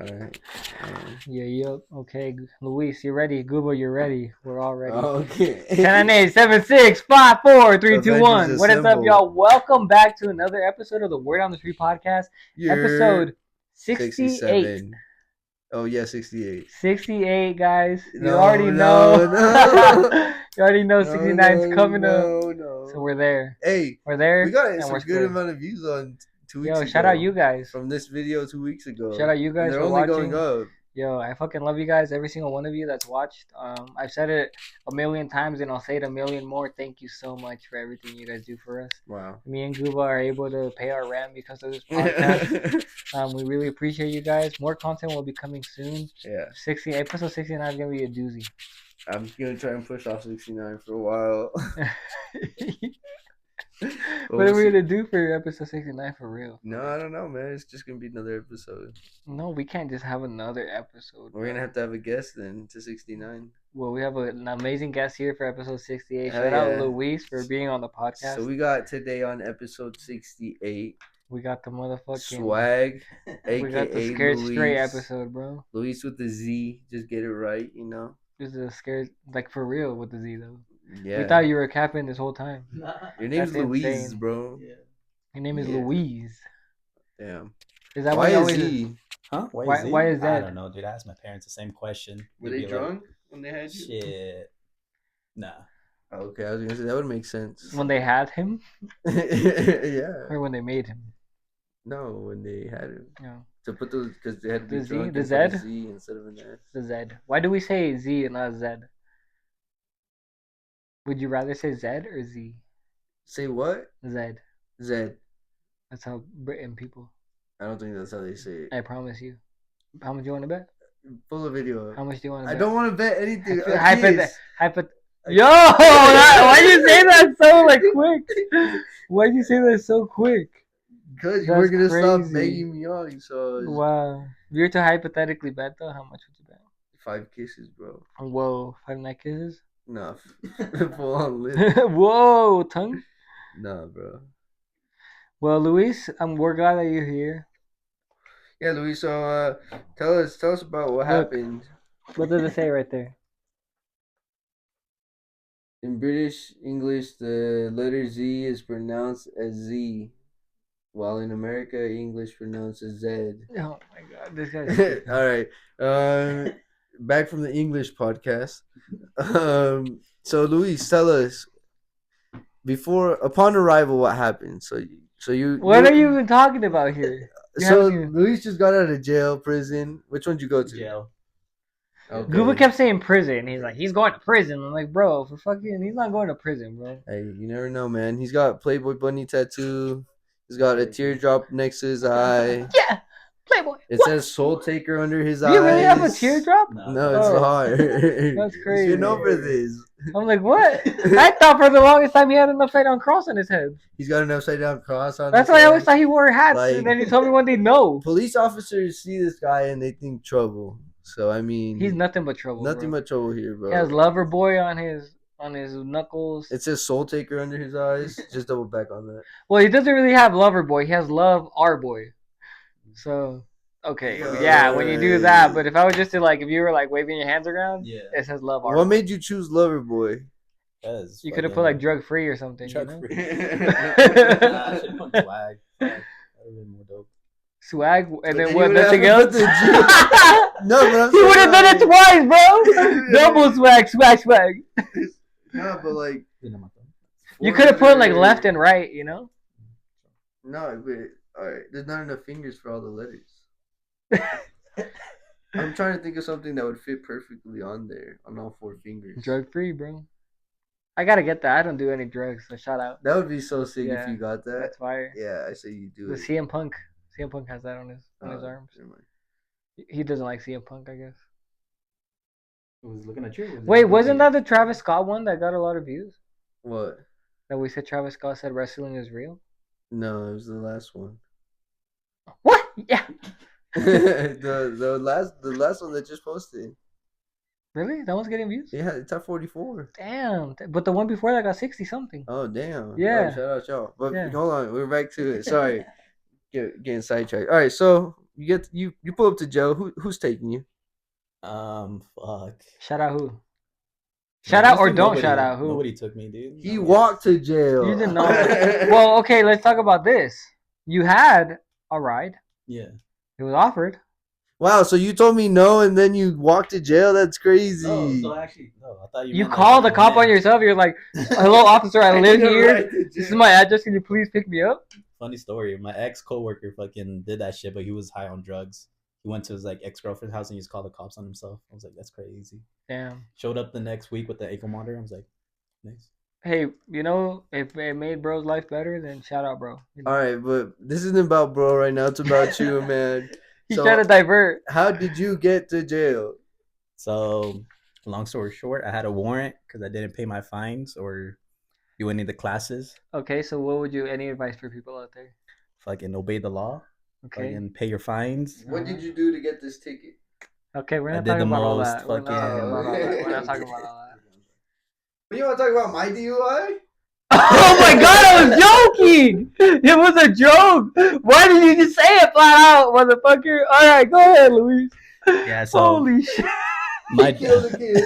Alright. Yeah. Okay, Luis, you ready? Google, you're ready. We're all ready. Okay. 10, 8, 7, 6, 5, 4, 3, 2, 1. Avengers What is up, assemble. y'all? Welcome back to another episode of the Word on the Street podcast. Episode 68. 67. Oh, yeah, 68. 68, guys. You No, already no, know. no. You already know No, 69's no, coming up. No. So we're there. Hey, We're there. we got and some we're good still. amount of views on 2 weeks ago. Yo, shout out you guys. From this video 2 weeks ago. Shout out you guys and they're for only watching. going up. Yo, I fucking love you guys, every single one of you that's watched. I've said it a million times and I'll say it a million more. Thank you so much for everything you guys do for us. Wow. Me and Guba are able to pay our rent because of this podcast. We really appreciate you guys. More content will be coming soon. Yeah. Episode 69 is going to be a doozy. I'm going to try and push off 69 for a while. What are we going to do for episode 69 for real? No, I don't know, man. It's just going to be another episode. No, we can't just have another episode. We're going to have a guest then to 69. Well, we have an amazing guest here for episode 68. Hell Shout yeah. out Luis for being on the podcast. So we got today on episode 68. We got the motherfucking Swag, aka we got the Scared Luis. Straight episode, bro. Luis with the Z, just get it right, you know. This is a scared, like for real with the Z though. Yeah. We thought you were capping this whole time. Your name's That's Louise, insane. bro. Yeah. Your name is Yeah. Louise. Damn. Is that Why you is always? he? Huh? Why is that? I don't know, dude. I asked my parents the same question. Were They'd they be like, drunk when they had you? Shit. Nah. Okay, I was gonna say that would make sense. When they had him, Yeah. or when they made him? No, when they had him. No, To put those, because they had to be The Z, drunk the and put a Z? Z instead of an S. the Z. Why do we say Z and not Z? Would you rather say Z or Z? Say what? Z. Z. That's how Britain people. I don't think that's how they say it. I promise you. How much do you want to bet? Pull a video. How much do you want to I bet? don't want to bet anything. Yo, why do you say that so like quick? Why do you say that so quick? Because you That's were gonna stop crazy. begging me on, so it's Wow. If you were to hypothetically bet though, how much would you bet? 5 kisses, bro. Whoa, 5 night kisses? Nah, full on lip. Whoa, tongue? Nah, bro. Well, Luis, we're glad that you're here. Yeah, Luis. So, tell us about what happened. What does it say right there? In British English, the letter Z is pronounced as Z, while in America, English pronounced as Z. Oh my god, this guy's All right. Back from the English podcast. So Luis, tell us upon arrival what happened. So you. What are you even talking about here? You So haven't even- Luis just got out of jail, prison. Which one did you go to? Jail. Okay. Google kept saying prison. He's like, he's going to prison. I'm like, bro, he's not going to prison, bro. Hey, you never know, man. He's got Playboy Bunny tattoo. He's got a teardrop next to his eye. Yeah, Playboy. It says Soul Taker under his Do eyes. you really have a teardrop? No, it's Oh. hard. That's crazy. Get over this. I'm like, what? I thought for the longest time he had an upside down cross on his head. He's got an upside down cross on. That's his why I head. always thought he wore hats. Like- And then he told me one day, no. Police officers see this guy and they think trouble. So I mean, He's nothing but trouble. nothing bro. but trouble here, bro. He has Lover Boy on his knuckles. It says Soul Taker under his eyes. Just double back on that. Well, he doesn't really have Lover Boy. He has Love Our Boy. So, okay, yeah, when you do that. But if I was just to if you were waving your hands around, Yeah. it says Love Our What Boy. made you choose Lover Boy? You could have put drug free or something. Drug you know? free. I should put swag. That would have been more dope. Swag, and then You what? would have Nothing to else. put the G- No, but I'm He would have done it saying, twice, bro. Double swag. No, but You could have put left and right, you know. No, but all right. There's not enough fingers for all the letters. I'm trying to think of something that would fit perfectly on there on all 4 fingers. Drug free, bro. I gotta get that. I don't do any drugs, so shout out. That would be so sick Yeah, if you got that. That's fire. Yeah, I say you do The it. CM Punk has that on his Oh, arms. never mind. He doesn't like CM Punk, I guess. Was looking at you. Wait, wasn't that the Travis Scott one that got a lot of views? What? That we said Travis Scott said wrestling is real? No, it was the last one. What? Yeah. the last one that just posted. Really? That one's getting views? Yeah, it's at 44. Damn. But the one before that got 60 something. Oh damn. Yeah. Oh, shout out y'all. But Yeah. hold on, we're back to it. Sorry. Getting sidetracked. All right, so you pull up to jail. Who's taking you? Fuck. Shout out who? Shout out or don't shout out who? Nobody took me, dude. He walked to jail. You didn't know. Well, okay, let's talk about this. You had a ride. Yeah. It was offered. Wow, so you told me no, and then you walked to jail? That's crazy. No, so actually, no. I thought You called the cop on yourself. You're like, "Hello, officer. I live here. This is my address. Can you please pick me up?" Funny story. My ex coworker fucking did that shit, but he was high on drugs. He went to his like ex girlfriend's house and he just called the cops on himself. I was like, that's crazy. Damn. Showed up the next week with the ankle monitor. I was like, nice. Hey, you know, if it made bro's life better, then shout out, bro. You know? All right, but this isn't about bro right now. It's about you, man. He's trying to divert. How did you get to jail? So, long story short, I had a warrant because I didn't pay my fines or do any of the classes. Okay, so what would you? Any advice for people out there? Fucking obey the law. Okay. Fucking pay your fines. What did you do to get this ticket? Okay, we're I not did talking the about all most that. We're not talking fucking- about all that. We're not talking about all that. But you want to talk about my DUI? Oh my god, I was joking! It was a joke! Why did you just say it flat out, motherfucker? Alright, go ahead, Luis. Yeah, so Holy shit. my Killed a kid.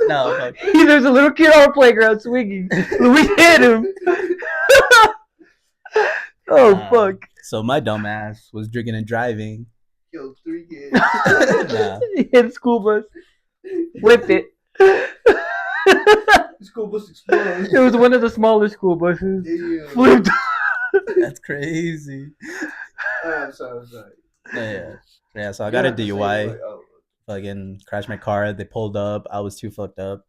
no, fuck. There's a little kid on the playground swinging. Luis hit him. Oh, fuck. So my dumbass was drinking and driving. Killed 3 kids. Nah. He hit the school bus. Flipped it. School bus exploded. It was one of the smaller school buses. Damn. Flipped. That's crazy. I'm sorry. Yeah. So I got a You don't have to say, DUI. like, oh. Fucking crashed my car. They pulled up. I was too fucked up.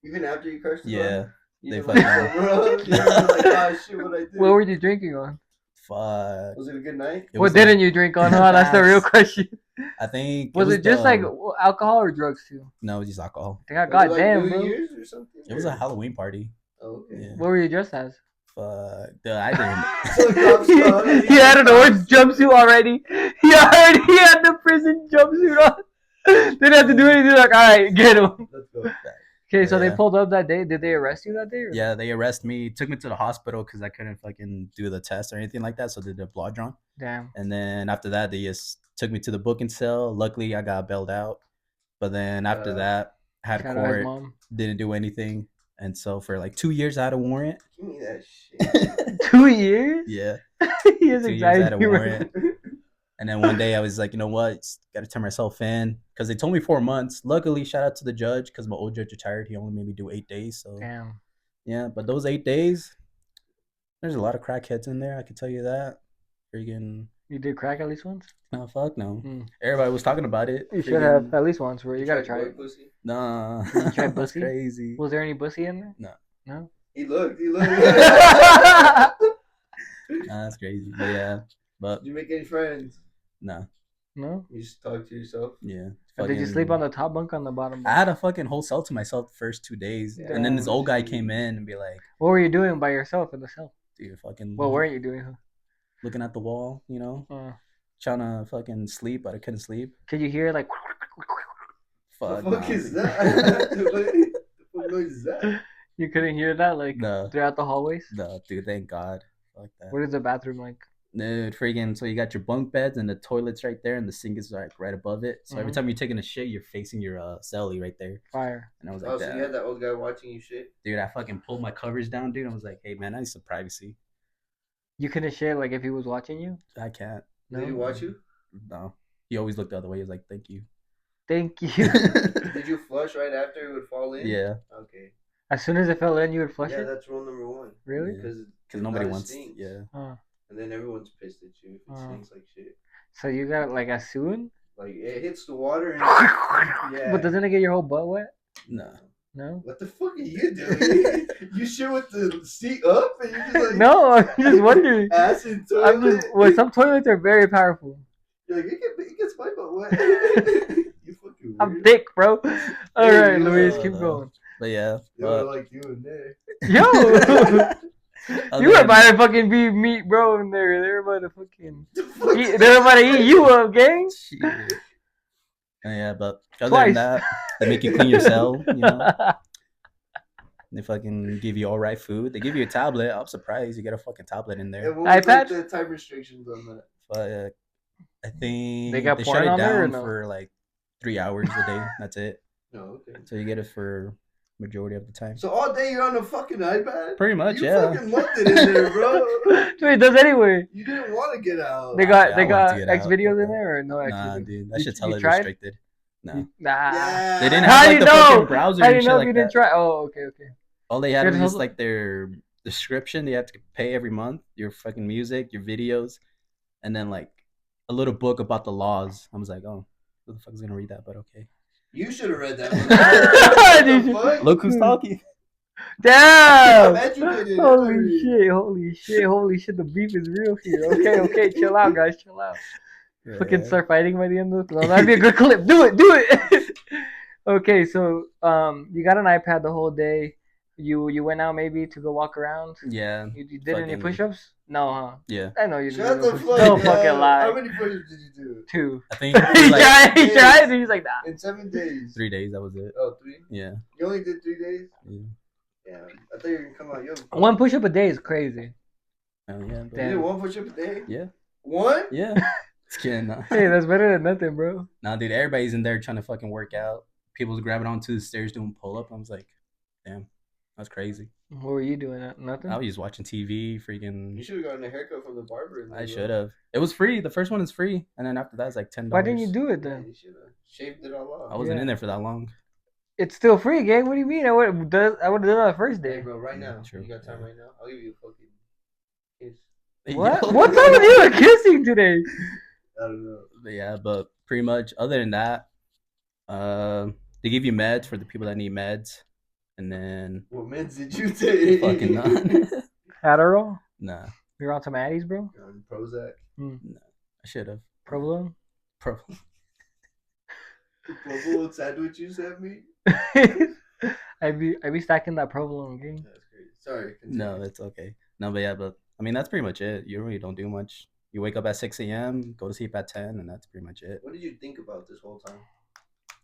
Even after you crashed the Yeah. car? They You fucking- like, bro, you were like, oh shit, what I do? What were you drinking on? Fuck. Was it a good night? It What was didn't like- you drink on? Huh? That's the real question. I think. Was it just the- like alcohol or drugs too? No, it was just alcohol. I think, Was it goddamn, New bro. Year's or something? It was a Halloween party. Oh, okay. Yeah. What were you dressed as? Fuck. Dude, I didn't. So the cops come, He had an orange jumpsuit already. He already had the prison jumpsuit on. Didn't have to do anything. Like, all right, get him. Let's go. Okay, so they Yeah. pulled up that day. Did they arrest you that day? Or? Yeah, they arrested me. Took me to the hospital because I couldn't fucking do the test or anything like that. So they did a blood drawn. Damn. And then after that, they just took me to the booking cell. Luckily, I got bailed out. But then after that, had Shout out his court, mom. didn't do anything. And so for like 2 years, I had a warrant. Give me that shit. 2 years? Yeah. He has 2 years, I had a anxiety. warrant. And then one day I was like, you know what? Got to turn myself in. Because they told me 4 months. Luckily, shout out to the judge because my old judge retired. He only made me do 8 days. So, Damn. yeah. But those 8 days, there's a lot of crackheads in there. I can tell you that. Freaking, You did crack at least once? no, fuck no. Mm. Everybody was talking about it. You should Freaking- have at least once, bro. You gotta try boy it. pussy? Nah. You tried That's pussy? crazy. Was there any pussy in there? No. No? He looked. Nah, that's crazy. But yeah. But Did you make any friends? nah. No? You just talk to yourself. Yeah. Or did you sleep on the top bunk on the bottom I bunk? had a fucking whole cell to myself the first 2 days. And then this Damn. old guy came in and be like, What were you doing by yourself in the cell? dude, fucking What weren't you doing? looking at the wall, you know? Huh? Trying to fucking sleep, but I couldn't sleep. Could you hear like? Fuck. The fuck nah, is dude. that? The fuck noise is that? You couldn't hear that like No. throughout the hallways. No, dude, thank God. Fuck that. What is the bathroom like? Dude, freaking, so you got your bunk beds and the toilet's right there and the sink is like right above it. So every Mhm. time you're taking a shit, you're facing your cellie right there. Fire. And I was like, Oh, so that. you had that old guy watching you shit? Dude, I fucking pulled my covers down, dude. I was like, hey, man, I need some privacy. You couldn't share like if he was watching you. I can't. Did he watch you? No. He always looked the other way. He was like, thank you. Thank you. Did you flush right after it would fall in? Yeah. Okay. As soon as it fell in, you would flush Yeah, it. that's rule number 1. Really? Yeah. Because Because nobody wants. Stinks. Yeah. Huh. And then everyone's pissed at you if it stinks like shit. So you got like as soon. Like it hits the water and yeah. But doesn't it get your whole butt wet? No. No. What the fuck are you doing? You shit with the seat up and you're just like No, I'm just wondering. ass in toilet. I'm just. Well, some toilets are very powerful. You're like it gets my butt wet. You fucking weird. I'm thick, bro. All right, you Luis, are, keep though. going. But yeah. They were But, like you in there. Yo. other You were than- about to fucking be meat, bro, in there. They're about to fucking The fuck eat. They're about to eat you up, gang. Shit. Yeah, but other Twice. than that, they make you clean your cell, you know? They fucking give you all right food. They give you a tablet. I'm surprised you get a fucking tablet in there. And what was like iPad? the time restrictions on that? But I think They got they porn shut it on there or down no? for like 3 hours a day. That's it. No, okay. So you get it for majority of the time. So all day you're on a fucking iPad? Pretty much, You yeah. fucking loved it in there, bro. Dude, it does anyway. You didn't want to get out. They Nah, got dude, they I wanted to got get X out. videos in there or no X Nah, videos? dude, that You, shit's you hella tried? restricted. No, Nah. they didn't How have do like you the know? fucking browser How do and you shit know if like you didn't that. try? Oh, okay. All they had You're was just just like their description. You have to pay every month, your fucking music, your videos, and then like a little book about the laws. I was like, oh, who the fuck is gonna read that? But okay. You should have read that. What the fuck? Look who's talking. Damn! Educated. Holy shit! The beef is real here. Okay, chill out, guys, chill out. Yeah. Fucking start fighting by the end of it. No, that'd be a good clip. Do it. Okay, so you got an iPad the whole day. You went out maybe to go walk around. Yeah. You did any Fucking- push-ups? No, huh? Yeah. I know you Shut didn't. the do fuck Don't up. fucking lie. How many push-ups did you do? 2. I think he like tried, and he's like, nah. In 7 days. 3 days. That was it. Oh, 3? Yeah. You only did 3 days? Yeah. Yeah. I thought you were going to come out. Yo, One push-up a day is crazy. Oh yeah. You But, did Damn. 1 push-up a day? yeah. 1? Yeah. Just kidding. Nah. Hey, that's better than nothing, bro. Nah, dude. Everybody's in there trying to fucking work out. People's grabbing onto the stairs doing pull-up. I was like, damn, that's crazy. What were you doing? Nothing? I was just watching TV. You Freaking. should have gotten a haircut from the barber. I should have. It was free. The first one is free, and then after that, it's like $10. Why didn't you do it Yeah, then? you should have shaved it all off. I wasn't Yeah. in there for that long. It's still free, gang. What do you mean? I would have done it on the first Hey, day. bro, right Yeah, now. true. You got time right now? I'll give you a fucking kiss. What? Yo. What's up with you and kissing today? I don't know. But yeah, but pretty much other than that, they give you meds for the people that need meds, and then What meds did you take? fucking none. Adderall? Nah, You're on some Addies, bro? Prozac. I should have. Provolone? Provolone sandwich you sent me? I be stacking that provolone, gang. That's crazy. Sorry. Continue. No, it's okay. No, but yeah, but I mean that's pretty much it. You really don't do much. You wake up at 6 a.m., go to sleep at 10, and that's pretty much it. What did you think about this whole time?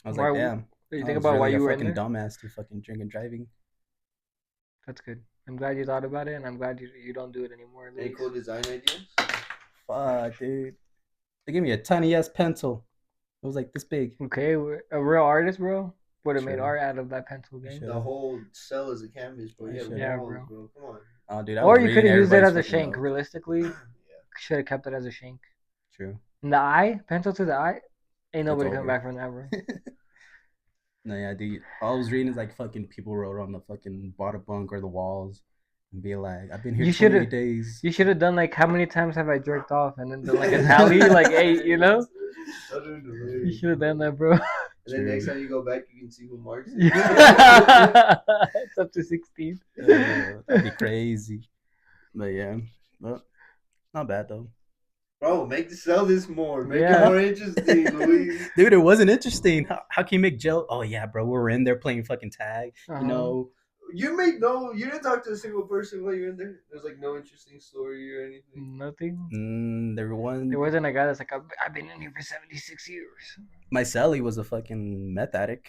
I was Why- like, damn. You I think was about why really you a were in fucking there? dumbass to fucking drink and driving. That's good. I'm glad you thought about it, and I'm glad you don't do it anymore. Any cool design ideas? Fuck, dude. They gave me a tiny ass pencil. It was like this big. Okay, a real artist, bro, would have made Sure. art out of that pencil, gang. Sure. The whole cell is a canvas, bro. You have Yeah, walls, bro. bro. Come on. Oh, dude. I Or was you reading could have used it as a everybody's fucking shank. notes. Realistically, Yeah. should have kept it as a shank. True. In the eye, pencil to the eye. Ain't nobody over. coming back from that, bro. No, yeah, dude. All I was reading is like fucking people wrote on the fucking bottom bunk or the walls and be like, I've been here You 20 should've- days. You should have done like how many times have I jerked off, and then done like a tally, like 8. You know, you should have done that, bro. And then True. next time you go back, you can see who marks it. It's up to 16. That'd be crazy. But yeah, but not bad though. Bro, sell this more. Make Yeah. it more interesting, Luis. Dude, it wasn't interesting. How can you make Joe? Oh yeah, bro, we were in there playing fucking tag. Uh-huh. You know, You didn't talk to a single person while you were in there? There's like no interesting story or anything? Nothing. there one. There wasn't a guy that's like, I've been in here for 76 years. My Sally was a fucking meth addict.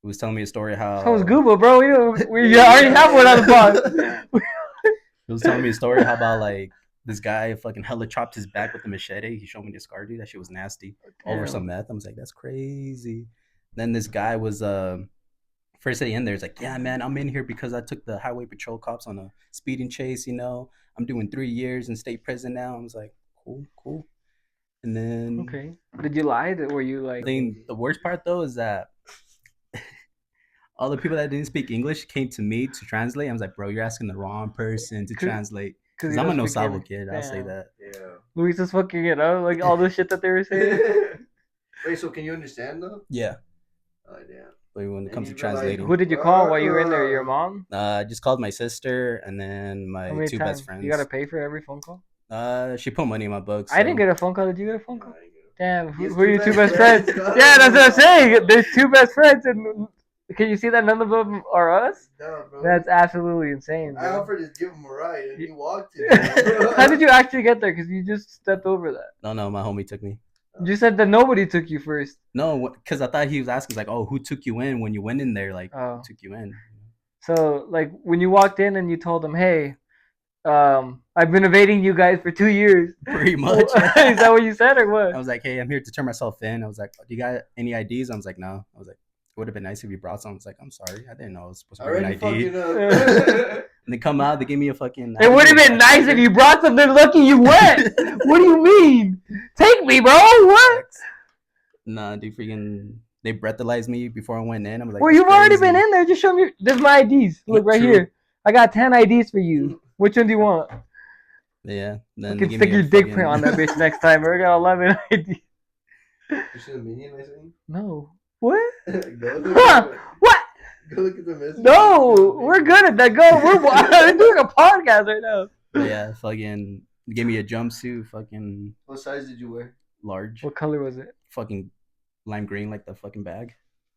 He was telling me a story how. So was Google, bro. We already have one on the pod. He was telling me a story how about like this guy fucking hella chopped his back with a machete. He showed me the scar, dude. That shit was nasty. Over Damn. some meth. I was like, that's crazy. Then this guy was first day in there, he's like, yeah, man, I'm in here because I took the highway patrol cops on a speeding chase, you know. I'm doing 3 years in state prison now. I was like, cool. And then Okay. Did you lie? Were you like? I think the worst part though is that all the people that didn't speak English came to me to translate. I was like, bro, you're asking the wrong person to translate. Because you I'm a don't no speak sabo English. kid. I'll say Damn. that. Yeah. Luis was fucking it up, like all the shit that they were saying. Wait, so can you understand though? Yeah. Oh, damn. But when it And comes to you were like, translating, Who did you call while you were in there? Your mom? I just called my sister and then How my many 2 times? best friends. You gotta pay for every phone call. She put money in my books. I didn't get a phone call. Did you get a phone call? Damn, He has who are two your 2 best best friends? friends. Yeah, that's what I'm saying. There's 2 best friends, and can you see that none of them are us? No, bro. That's absolutely insane, I bro. offered to give him a ride and he walked it. How did you actually get there? Because you just stepped over that. No, my homie took me. You said that nobody took you first. No, because I thought he was asking, like, oh, who took you in when you went in there? Like, Oh. who took you in? So, like, when you walked in and you told them, hey, I've been evading you guys for 2 years. Pretty much. Is that what you said or what? I was like, hey, I'm here to turn myself in. I was like, do you got any IDs? I was like, no. I was like, it would have been nice if you brought some. I was like, I'm sorry, I didn't know I was supposed to bring an ID. And they come out, they give me a fucking. It would have been nice if you brought some. They're lucky you went. What do you mean? Take me, bro. What? Nah, dude, freaking. They breathalyzed me before I went in. I was like, Well, you've already been in there. Just show me. There's my IDs. Look right True. here. I got 10 IDs for you. Which one do you want? Yeah. Then You can stick your dick print on that bitch next time. I got 11 IDs. You see the minion I sent you? No. What? Huh? What? Go look at the message. No, we're good at that. Go. We're doing a podcast right now. Yeah, fucking. They gave me a jumpsuit, fucking. What size did you wear? Large. What color was it? Fucking lime green, like the fucking bag.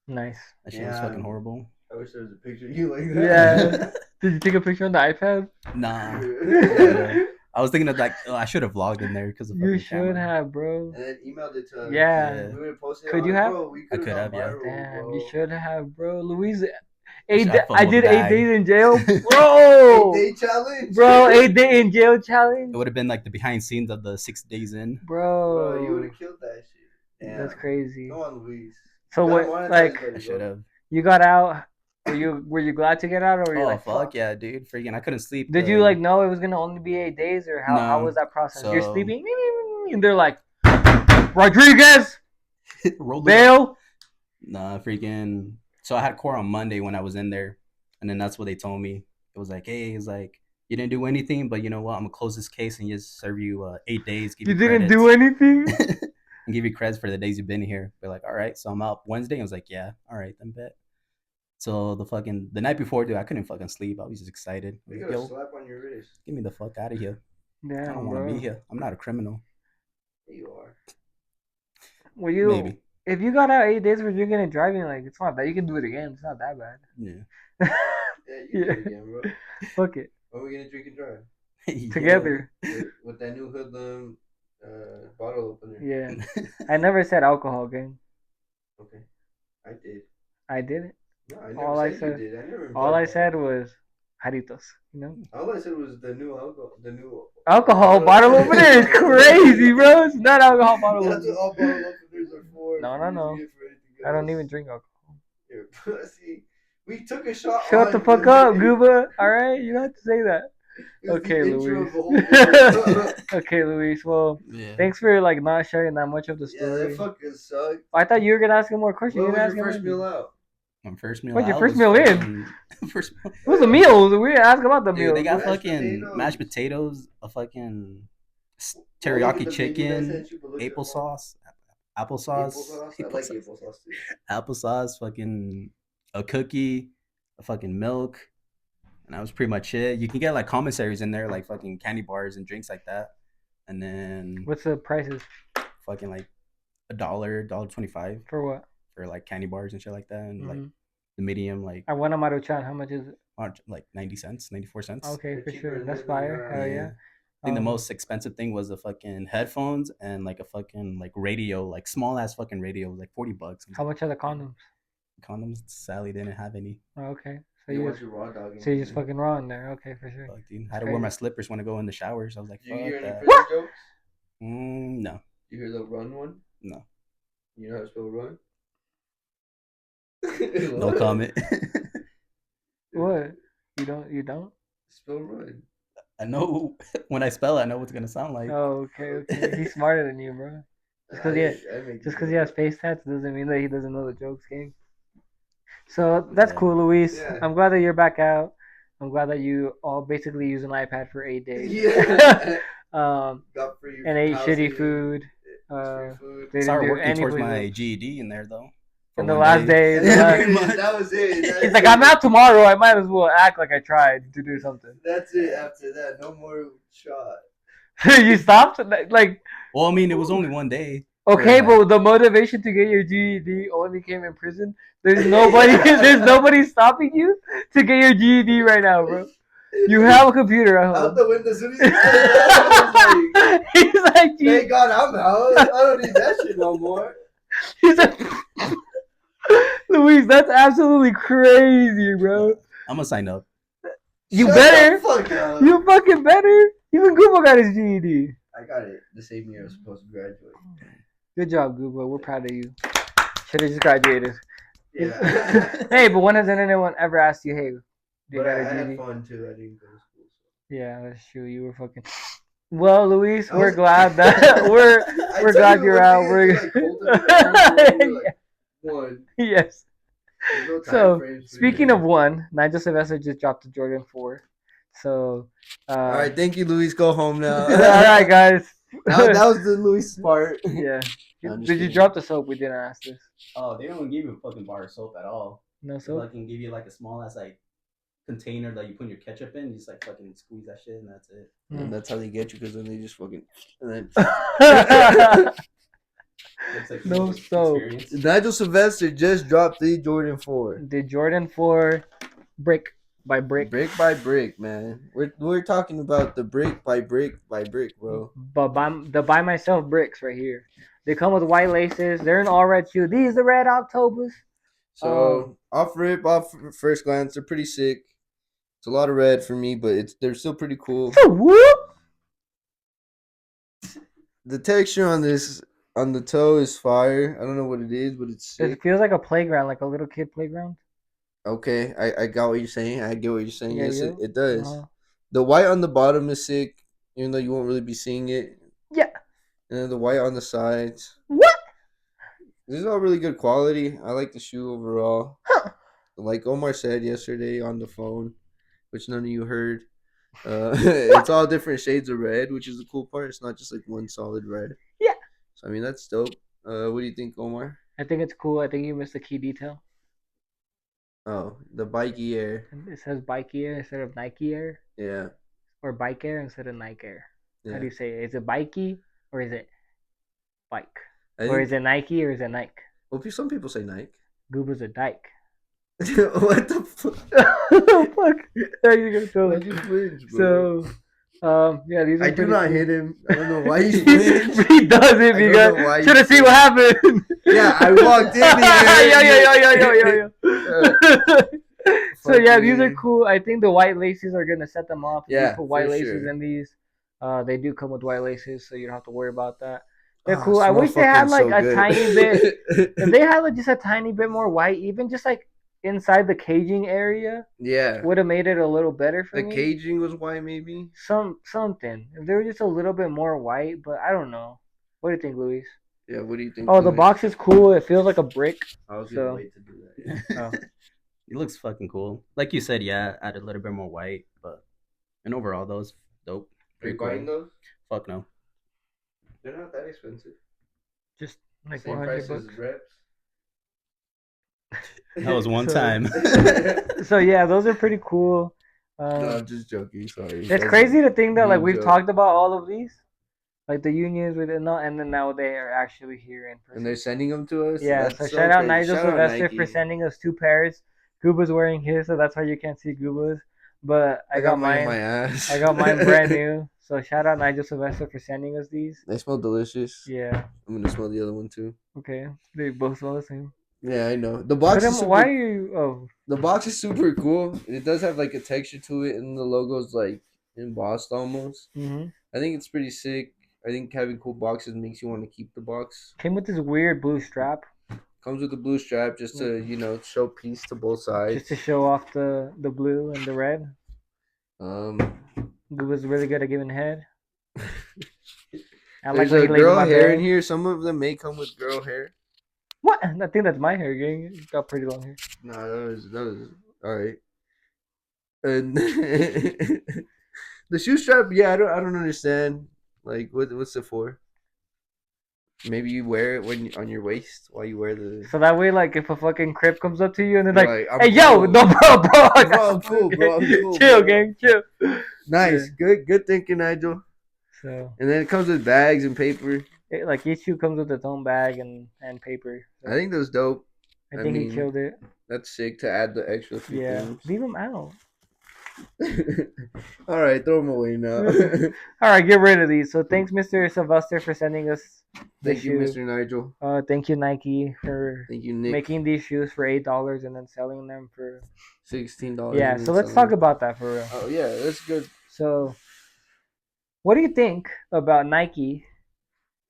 Nice. That shit was fucking horrible. I wish there was a picture of you like that. Yeah. Did you take a picture on the iPad? Nah. Yeah. I was thinking of like, I should have vlogged in there because of You fucking should camera. have, bro. And then emailed it to us. Yeah. We would have posted Could it you on, have? Bro, we I could have, yeah. Damn, bro. you should have, bro. Louise, I I did 8 bag. days in jail, bro. 8-day challenge, Bro, 8 day in jail challenge, It would have been like the behind scenes of the 6 days in. Bro, you would bro. have killed that shit. Damn. That's crazy. Come on, Luis. So You gotta what? monetize Like, better, I should have. you got out? Were you glad to get out, or were you Oh like, fuck yeah, dude! Freaking, I couldn't sleep. Did you like know it was gonna only be 8 days, or how No. was that process? You're So- sleeping, and they're like, Rodriguez, rolled it? bail. Nah, freaking. So I had court on Monday when I was in there, and then that's what they told me. It was like, hey, it's like you didn't do anything, but you know what? I'm gonna close this case and just serve you 8 days. Give You you didn't credits. do anything. And give you credits for the days you've been here. They're like, all right, so I'm out Wednesday. I was like, yeah, all right, then bet. So the night before, dude, I couldn't fucking sleep. I was just excited. We Like, got a yo, slap on your wrist. get me the fuck out of here. I Damn, don't want to bro. be here. I'm not a criminal. You are. Well, you Maybe. if you got out 8 days for drinking and driving, like it's not that you can do it again. It's not that bad. Yeah. Yeah, you can do it again, bro. Fuck it. When are we gonna drink and drive? Yeah. Together. With that new hoodlum bottle opener. Yeah. I never said alcohol, gang. Okay. I did. I didn't. No, I never All I said said- you did. I never. All I implied said that. was Jaritos. You know? All I said was the new alcohol. The new Alcohol bottle opener is crazy, bro. It's not alcohol bottle That's opener. what all bottle openers are for. No, If no, you're no. using it for anything I don't else. even drink alcohol. You're a pussy. We took a shot. Shut on the fuck you. up, Gooba. Alright? You don't have to say that. It was Okay, the intro Luis. of the whole video. Okay, Luis. Well, Yeah. thanks for like not sharing that much of the Yeah, story. that fucking sucked. I thought you were gonna ask him more questions. What You was didn't your ask first him meal anything. out? My first meal. What's your out first was meal in? fucking- first meal. What was the meals? We didn't ask about the Dude, meals. they got Mashed fucking potatoes. mashed potatoes, a fucking Well, look at teriyaki the menu chicken, I sent you, but look at applesauce, applesauce, Applesauce. I like applesauce too. applesauce, fucking a cookie, a fucking milk, and that was pretty much it. You can get like commissaries in there, like fucking candy bars and drinks like that, and then What's the prices fucking like $1.25 for what? for like candy bars and shit like that, and like Mhm. the medium like I want a Maruchan. How much is it? like 90 cents, 94 cents. Okay, They're for cheaper sure. than That's the fire. other, Hell yeah. I think the Um, most expensive thing was the fucking headphones and like a fucking like radio, like small ass fucking radio, like $40. How much are the condoms? Condoms? Sally didn't have any. Oh, okay. So You you want just, your raw dog. so you just fucking raw in there. Okay, for sure. Fuck, dude. I had to Crazy. wear my slippers when I go in the showers. I was like, You fuck hear any that. prison jokes? No, You hear the run one? no, You know how to spell run? no What? comment. What? You don't? You don't? Spell run. I know when I spell it, I know what it's gonna sound like. Oh, okay, okay. He's smarter than you, bro. Just because he has face tats doesn't mean that he doesn't know the jokes, gang. So that's Yeah. cool, Luis. Yeah. I'm glad that you're back out. I'm glad that you all basically use an iPad for 8 days. Yeah. Um, Got free and ate housing, shitty food. free food. They didn't Started do working any towards quizzes. my GED in there though. for In the one last day. the Yeah, last- Pretty much. that was it. That's He's like, it. I'm out tomorrow. I might as well act like I tried to do something. That's it. After that, no more shot. You stopped? Like, Well, I mean, it was only one day. okay, Yeah. but the motivation to get your GED only came in prison. There's nobody. There's nobody stopping you to get your GED right now, bro. You have a computer at Out home. the window, as soon as he said that, I was like, He's like, thank God I'm out. I don't need that shit no more. he's like, Luis, that's absolutely crazy, bro. I'm gonna sign up. You Shut better. the fuck up. You fucking better. Even Google got his GED. I got it the same year I was supposed to graduate. Good job, Google. We're proud of you. Should have just graduated. Yeah. Hey, but when has anyone ever asked you, hey, do you But got I a had GED? fun too. I didn't go to school. So. Yeah, that's true. You were fucking. Well, Luis, I we're was- glad that we're I we're tell glad you you're one out. thing, We're until, like, cultivate a whole like, one. yes. There's no time So frames for speaking you. of one, Nigel Sylvester just dropped the Jordan 4. So. All right, thank you, Luis. Go home now. All right, guys. that was the Luis part. Yeah. No, I'm just Did you kidding. drop the soap? We didn't ask this. Oh, they don't give you a fucking bar of soap at all. No They soap. fucking give you like a small ass like container that you put your ketchup in. You just like fucking squeeze that shit and that's it. And that's how they get you, because then they just fucking and then It's like No an soap. experience. Nigel Sylvester just dropped the Jordan 4. The Jordan 4, brick by brick. Brick by brick, man. We're talking about the brick by brick by brick, bro. But the by myself bricks right here. They come with white laces. They're an all red shoe. These are red Octobers. So off first glance, they're pretty sick. It's a lot of red for me, but they're still pretty cool. Whoop. The texture on the toe is fire. I don't know what it is, but it's sick. It feels like a playground, like a little kid playground. Okay, I got what you're saying. I get what you're saying. Yeah, Yes, yeah. it does. Uh-huh. The white on the bottom is sick, even though you won't really be seeing it. Yeah. And then the white on the sides. What? This is all really good quality. I like the shoe overall. Huh. Like Omar said yesterday on the phone, which none of you heard. It's all different shades of red, which is the cool part. It's not just like one solid red. Yeah. So I mean that's dope. What do you think, Omar? I think it's cool. I think you missed a key detail. Oh, the Bikey Air. It says Bike Air instead of Nike Air, Yeah. or Bike Air instead of Nike Air. Yeah. How do you say it? Is it Bikey or is it bike? I Or think, is it Nike or is it Nike? well, some people say Nike. Goober's a dyke. What the fuck? Oh, fuck. There you go. So, Why'd you flinch, bro? yeah, these are I do pretty not cool. hit him. I don't know why he flinched. He does it I because don't know why you should have seen what happened. Yeah, I walked in here. Yeah. So yeah, these are Fucking- cool. I think the white laces are gonna set them off. If Yeah, you put white for laces sure. in these. They do come with white laces, so you don't have to worry about that. They're Oh, cool. I smell wish they had like fucking a so tiny good. bit. If they had like just a tiny bit more white, even just like inside the caging area, Yeah. would have made it a little better for The me. caging was white, maybe. Something. If they were just a little bit more white, but I don't know. What do you think, Luis? Yeah. What do you think? Oh, the Louis? box is cool. It feels like a brick. I was so- gonna wait to do that. Yeah. Oh. It looks fucking cool. Like you said, yeah, add a little bit more white, but and overall those dope. Are you Pretty cool. buying those? Fuck no. They're not that expensive. Just like Same 100 price bucks. as reps. That was one So- time. So yeah, those are pretty cool. No, I'm just joking. Sorry. It's crazy to think that like mean we've joke. talked about all of these, like the unions with it, and then now they are actually here in person. And they're sending them to us. Yeah, That's so shout out crazy. Nigel Shout out Sylvester Nike. for sending us 2 pairs. Gooba's wearing his, so that's why you can't see Gooba's. But I got mine in mine. my ass. I got mine brand new. So shout out Nigel Sylvester for sending us these. They smell delicious. Yeah. I'm gonna smell the other one too. Okay. They both smell the same. Yeah, I know. The box But is super, why are you? Oh. the box is super cool. It does have like a texture to it, and the logo's like embossed almost. Hmm. I think it's pretty sick. I think having cool boxes makes you want to keep the box. Came with this weird blue strap Comes with a blue strap just to show peace to both sides. just to show off the blue and the red. Um, Gooba's really good at giving head. I there's when a he lays girl my hair bed. in here. Some of them may come with girl hair. What? I think that's my hair, gang. You got pretty long hair. No, that was all right. And the shoe strap, yeah, I don't understand. Like, what's it for? Maybe you wear it on your waist while you wear the. So that way, like, if a fucking crip comes up to you and they're You're like, like, I'm "Hey, yo, cool. no, bro, I got Bro, I'm some cool, food, bro, I'm gang. cool, Chill, bro." gang, chill." Nice, good thinking, Nigel. So, And then it comes with bags and paper. like, each shoe comes with its own bag and paper. So I think that's dope. I I think mean, he killed it. That's sick to add the extra few Yeah, things. leave him out. All right, throw them away now. All right, get rid of these. So thanks, Mr. Sylvester, for sending us the Thank you, shoe. Mr. Nigel. Thank you, Nike, for Thank you, Nick. making these shoes for $8 and then selling them for $16 yeah. and So then let's selling talk them. about that for real. Oh yeah, that's good. So what do you think about Nike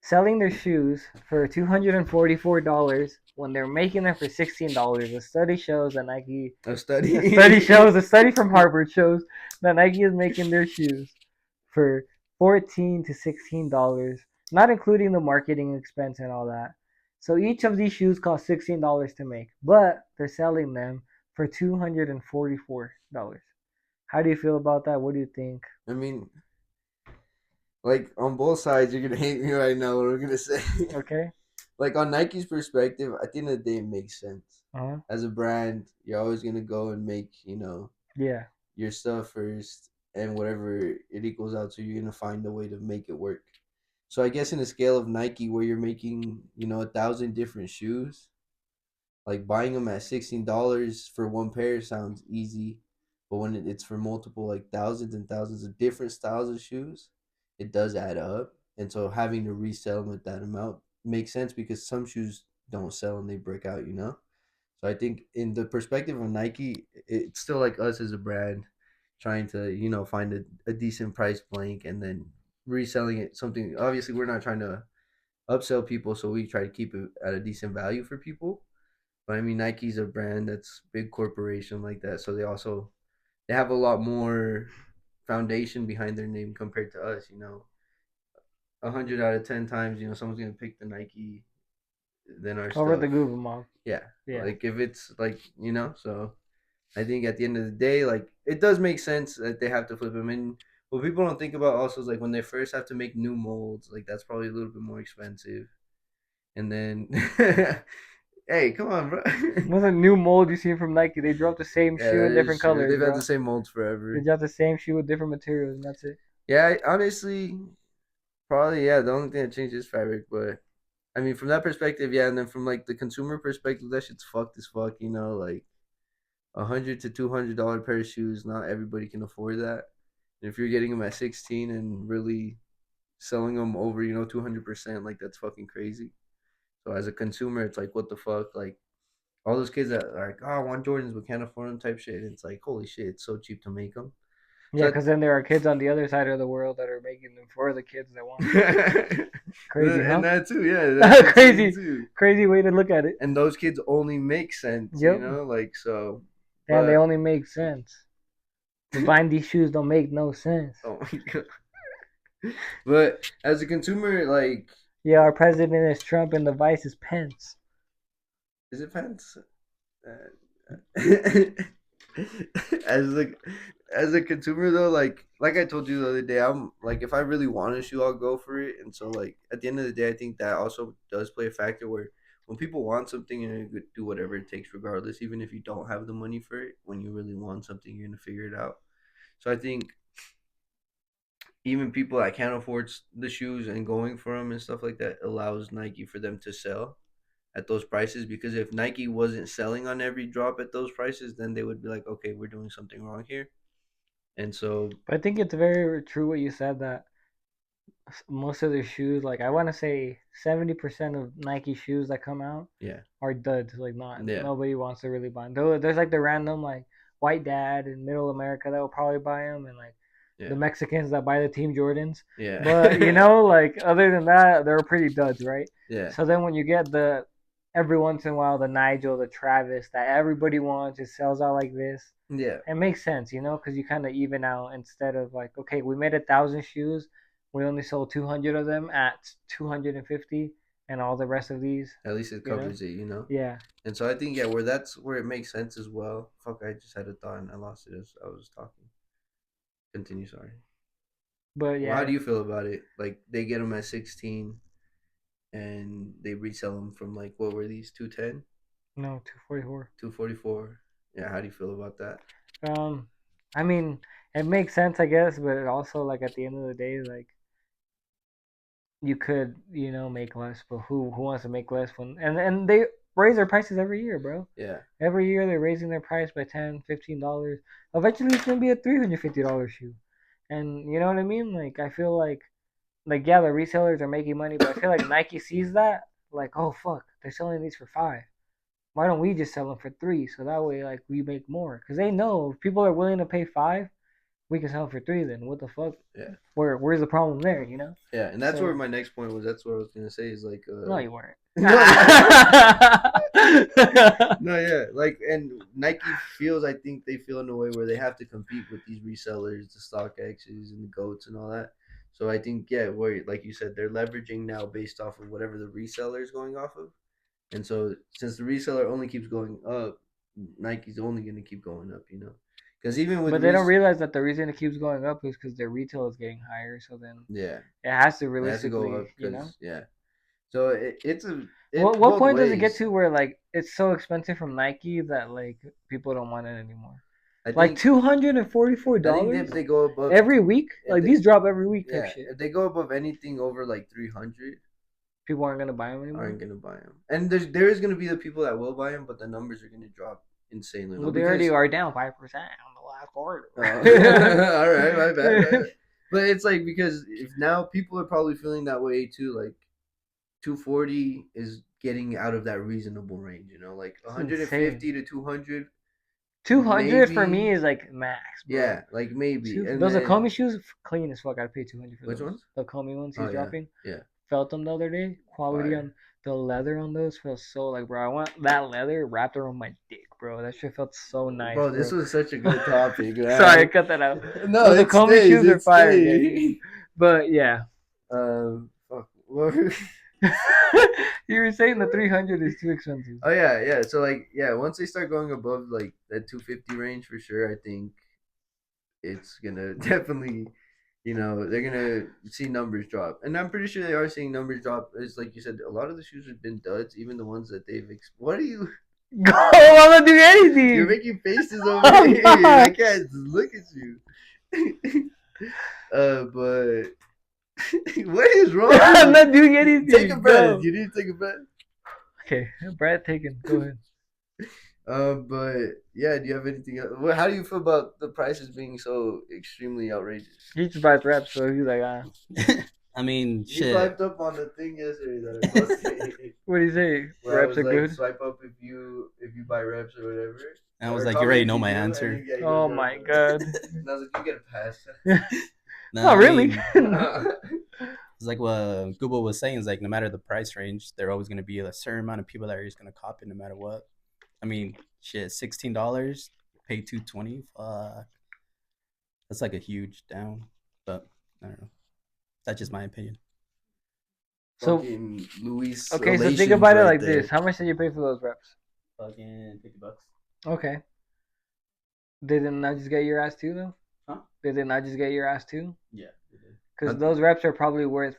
selling their shoes for $244 when they're making them for $16? A study shows that Nike. A A study study. shows. A study from Harvard shows that Nike is making their shoes for $14 to $16, not including the marketing expense and all that. So each of these shoes cost $16 to make, but they're selling them for $244. How do you feel about that? What do you think? I mean, like on both sides, you're gonna hate me right now. What I'm gonna say. Okay. Like on Nike's perspective, at the end of the day, it makes sense. Uh-huh. As a brand, you're always gonna go and make Yeah. your stuff first, and whatever it equals out to, you're gonna find a way to make it work. So I guess in a scale of Nike, where you're making 1,000 different shoes, like buying them at $16 for one pair sounds easy, but when it's for multiple like thousands and thousands of different styles of shoes, it does add up. And so having to resell them at that amount makes sense because some shoes don't sell and they break out, you know? So I think in the perspective of Nike, it's still like us as a brand trying to, find a decent price blank and then reselling it something. Obviously, we're not trying to upsell people, so we try to keep it at a decent value for people. But I mean, Nike's a brand that's big corporation like that, so they have a lot more foundation behind their name compared to us. 100 out of 10 times, someone's gonna pick the Nike than our Over stuff. the Google Mall. Yeah, Yeah. like if it's like so I think at the end of the day, like it does make sense that they have to flip them. And what people don't think about also is like when they first have to make new molds, like that's probably a little bit more expensive. And then, hey, come on, bro. What's a new mold you see from Nike? They drop the same Yeah, shoe in that is different true. colors, They've had bro. the same molds They forever. drop the same shoe with different materials, and that's it. Yeah, honestly, probably yeah. The only thing that changed is fabric, but I mean, from that perspective, yeah. And then from like the consumer perspective, that shit's fucked as fuck. Like $100 to $200 pair of shoes. Not everybody can afford that. And if you're getting them at 16 and really selling them over, 200%, like that's fucking crazy. So as a consumer, it's like, what the fuck, like all those kids that are like, oh, I want Jordans but can't afford them type shit. And it's like, holy shit, it's so cheap to make them. Yeah, So because then there are kids on the other side of the world that are making them for the kids that want them. and Crazy, huh? that too, yeah, that's Crazy, too. crazy way to look at it. And those kids only make sense, Yep, like so. and they But only make sense. But buying these shoes don't make no sense. oh my god. But as a consumer, like, Yeah, our president is Trump and the vice is Pence. is it pants? as a as a consumer though, like I told you the other day, I'm like if I really want a shoe, I'll go for it. And so like at the end of the day, I think that also does play a factor where when people want something, you're gonna do whatever it takes, regardless, even if you don't have the money for it. When you really want something, you're gonna figure it out. So I think even people that can't afford the shoes and going for them and stuff like that allows Nike for them to sell at those prices, because if Nike wasn't selling on every drop at those prices, then they would be like, okay, we're doing something wrong here. And so, But I think it's very true what you said that most of their shoes, like I want to say 70% of Nike shoes that come out yeah, are duds. Like not yeah, nobody wants to really buy them. There's like the random like white dad in Middle America that will probably buy them, and like yeah, the Mexicans that buy the Team Jordans. yeah, But like other than that, they're pretty duds, right? yeah, So then when you get the every once in a while the Nigel, the Travis that everybody wants, it sells out like this. yeah. It makes sense, because you kind of even out instead of like, okay, we made 1,000 shoes, we only sold 200 of them at 250, and all the rest of these, At least it you know, covers it. yeah. And so I think yeah, where it makes sense as well. Fuck, I just had a thought and I lost it as I was talking. Continue, sorry. But Well, how yeah, do you feel about it? Like they get them at 16, and they resell them from like what were these 210, no, 244. 244. Yeah, how do you feel about that? I mean, it makes sense, I guess, but it also like at the end of the day, like you could make less, but who wants to make less when and they raise their prices every year, bro. Yeah. Every year they're raising their price by $10, $15. Eventually it's gonna be a $350 shoe. And you know what I mean? Like I feel like yeah, the resellers are making money, but I feel like Nike sees that, like, oh fuck, they're selling these for 5. Why don't we just sell them for 3? So that way, like, we make more. Because they know if people are willing to pay 5, we can sell them for 3. Then what the fuck? Yeah. Where's the problem there? You know? Yeah, and that's So- where my next point was. That's what I was gonna say. Is like, No, you weren't. no, no, yeah, like, and Nike feels. I think they feel in a way where they have to compete with these resellers, the StockX's and the Goats and all that. So I think, yeah, where like you said, they're leveraging now based off of whatever the reseller is going off of. And so since the reseller only keeps going up, Nike's only going to keep going up, you know? Because even with But they don't realize that the reason it keeps going up is because their retail is getting higher. So then yeah, it has to it has to realistically, go up you know. because yeah. So it's a What both point does it get ways. to where like it's so expensive from Nike that like people don't want it anymore? I Like think $244 I think if they go above every week. if Like they- these drop every week type yeah, shit. if they go above anything over like 300, People aren't gonna buy them anymore. aren't gonna buy them. And there is gonna be the people that will buy them, but the numbers are gonna drop insanely low. Well, they already are down 5% on the last quarter. All right, my bad. But it's like because if now people are probably feeling that way too, like 240 is getting out of that reasonable range, you know, like 150 to 200. 200 for maybe- me is like max. Bro. Yeah, like maybe. And Those then, Akomi shoes, clean as fuck. I'd pay 200 for Which those. ones? The Akomi ones he's Oh, yeah. dropping. Yeah. Felt them the other day. Quality Fire. on the leather on those feels so like, bro. I want that leather wrapped around my dick, bro. That shit felt so nice. Bro, this was such a good topic. Man. Sorry, cut that out. No, Those it Akomi stays, shoes are it fire, stays. gang. But yeah. Fuck. What were- You were saying the 300 is too expensive. Oh yeah. So like, yeah, once they start going above like that 250 range for sure, I think it's gonna definitely, you know, they're gonna see numbers drop, and I'm pretty sure they are seeing numbers drop. It's like you said, a lot of the shoes have been duds, even the ones that they've. What are you? Go, I'm not doing anything. You're making faces over I'm here. not. I can't look at you. But what is wrong? I'm not doing anything. Take a breath. Go. You need to take a breath. Okay, Brad taken. Go ahead. But yeah, do you have anything else? Well, how do you feel about the prices being so extremely outrageous? He just buys reps, so he's like, ah. I mean, You shit. swiped up on the thing yesterday that I posted. What do you say? Where I Reps was are like, good. swipe up if you buy reps or whatever. And I was Or like, you already comment know if my you do, answer. and yeah, you Oh go, my "Sure." god. And I was like, you get a pass. No, Not I really. mean, it's like what Google was saying is like no matter the price range, there always going to be a certain amount of people that are just going to copy no matter what. I mean, shit, $16, pay $220. Fuck, that's like a huge down. But I don't know. That's just my opinion. So Fucking Luis. okay, so think Relations about it right like there. this. How much did you pay for those reps? Fucking $50. Okay. Did it not just get your ass too though? Huh? Did it not just get your ass too? Yeah, it did. Because those reps are probably worth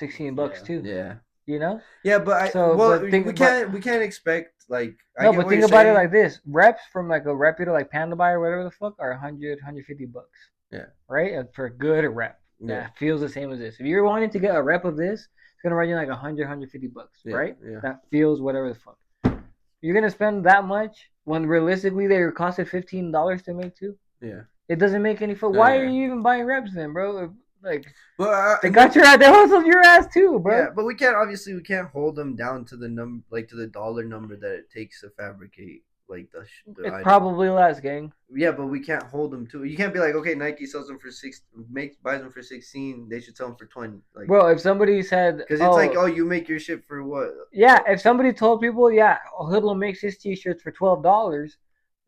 $16 Yeah. too. Yeah. You know? Yeah, but So, well, but think we about- can't expect like. I No, get but what think you're about it saying. like this: reps from like a reputable like Panda Buy or whatever the fuck are 100, 150 bucks. Yeah. Right? And for a good rep. Yeah. That feels the same as this. If you're wanting to get a rep of this, it's gonna run you like 100, 150 bucks, Yeah, right? yeah. That feels whatever the fuck. You're gonna spend that much when realistically they costed $15 to make too. Yeah. It doesn't make any fuck. No, Why yeah. are you even buying reps then, bro? If, like But they got your ass, they hustled your ass too, bro. yeah, but we can't hold them down to the to the dollar number that it takes to fabricate like the It's item. probably less, gang. Yeah, but we can't hold them to. You can't be like, okay, Nike sells them for buys them for 16. They should sell them for 20. Like, Bro, if somebody said, because it's like, oh, you make your shit for what? yeah, if somebody told people, yeah, Hoodlum makes his t-shirts for $12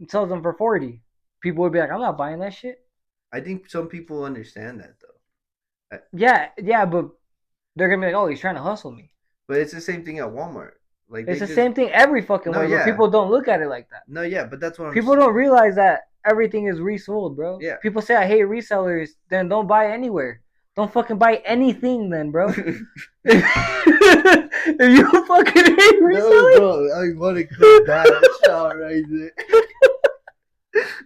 and sells them for 40, people would be like, I'm not buying that shit. I think some people understand that though. Yeah, but they're gonna be like, oh, he's trying to hustle me. But it's the same thing at Walmart. Like It's they the just- same thing every fucking No, way, yeah. but people don't look at it like that. No, yeah, but that's what I'm. People don't realize that everything is resold, bro. Yeah. People say I hate resellers, then don't buy anywhere. Don't fucking buy anything then, bro. If you fucking hate No, resellers, bro, I want to clip that shot right there.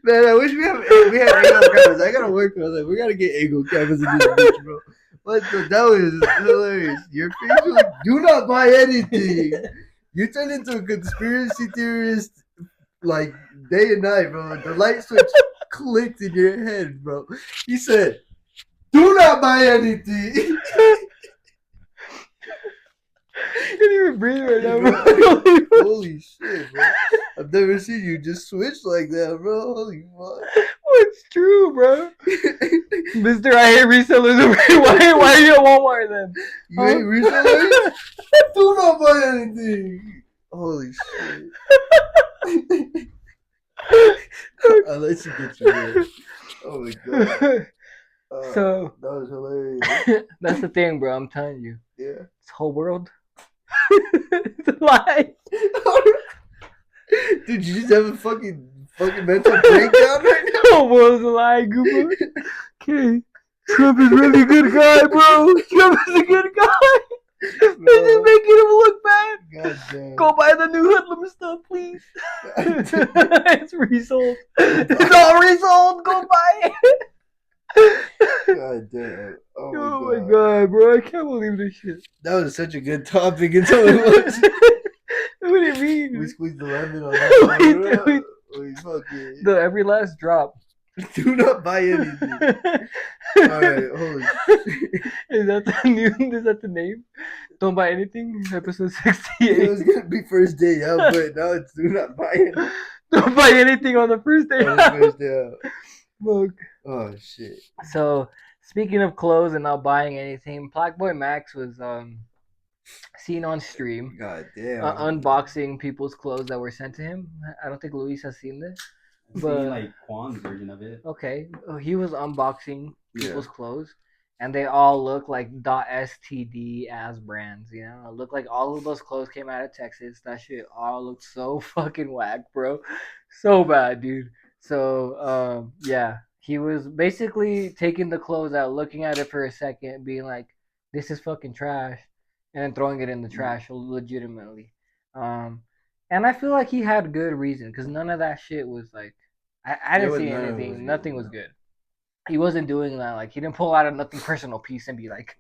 Man, I wish we had angle cameras. I gotta work with like we gotta get angle cameras in this bitch, bro. What the that was hilarious. Your face was like, do not buy anything. You turned into a conspiracy theorist like day and night, bro. The light switch clicked in your head, bro. He said, "Do not buy anything." I can't even breathe right now, Bro, bro. holy shit, bro. I've never seen you just switch like that, bro. Holy fuck. What's true, bro? Mister, I hate resellers. Why are you at Walmart then? You ain't resellers? Do not buy anything. Holy shit. I'll let you get you there. Oh my god. So that was hilarious. that's the thing, bro. I'm telling you, Yeah. this whole world, it's a lie. Dude, you just have a fucking mental breakdown right now. The whole world's a lie, Goober. Okay, Trump is really a good guy, bro. Trump is a good guy. They're just making him look bad. God damn. Go buy the new Hoodlum stuff, please. God damn. It's resold. It's all resold. Go buy it. God damn. Oh my god, bro. I can't believe this shit. That was such a good topic until it was. What do you mean? We squeezed the lemon on that one. We fucking. The every last drop. Do not buy anything. Alright, holy shit. Is that the name? Don't buy anything? Episode It 68. was gonna be first day out, but now it's do not buy anything. Don't buy anything on the first day. On the first day out. Fuck. Oh shit. So speaking of clothes and not buying anything, Blackboy Max was seen on stream God damn. unboxing people's clothes that were sent to him. I don't think Luis has seen this. I've But- seen like Juan's version of it. Okay, he was unboxing people's clothes, and they all look like .std as brands. You know, it looked like all of those clothes came out of Texas. That shit all looked so fucking whack, bro. So bad, dude. So yeah, he was basically taking the clothes out, looking at it for a second, being like, "This is fucking trash," and then throwing it in the trash legitimately. And I feel like he had good reason because none of that shit was like, I didn't see anything. Nothing was good. He wasn't doing that. Like he didn't pull out a nothing personal piece and be like,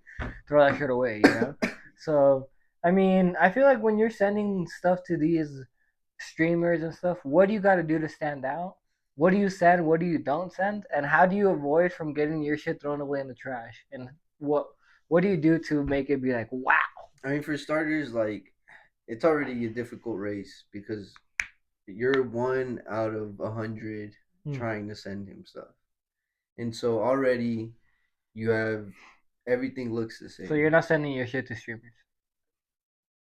throw that shit away, you know. So I mean, I feel like when you're sending stuff to these streamers and stuff, what do you got to do to stand out? What do you send? What do you don't send? And how do you avoid from getting your shit thrown away in the trash? And what do you do to make it be like, wow? I mean, for starters, like, it's already a difficult race because you're 1 out of 100 trying to send him stuff. And so already you have everything looks the same. So you're not sending your shit to streamers?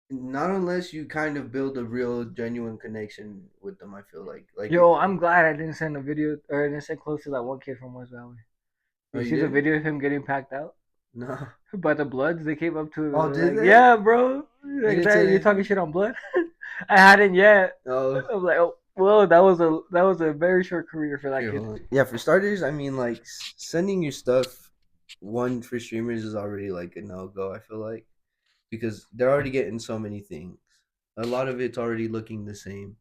Not unless you kind of build a real genuine connection with them, I feel like. Yo, I'm glad I didn't send a video or I didn't send close to that one kid from West Valley. Oh, You you see the did? video of him getting packed out? No. By the Bloods, they came up to him. Oh, and did like, they? yeah, bro. Like didn't that, say you're talking shit on Blood? I hadn't yet. Oh. I'm like, oh, well, that was a very short career for that Here, kid. hold on. Yeah, for starters, I mean, like, sending your stuff, one, for streamers is already, like, a no-go, I feel like. Because they're already getting so many things. A lot of it's already looking the same.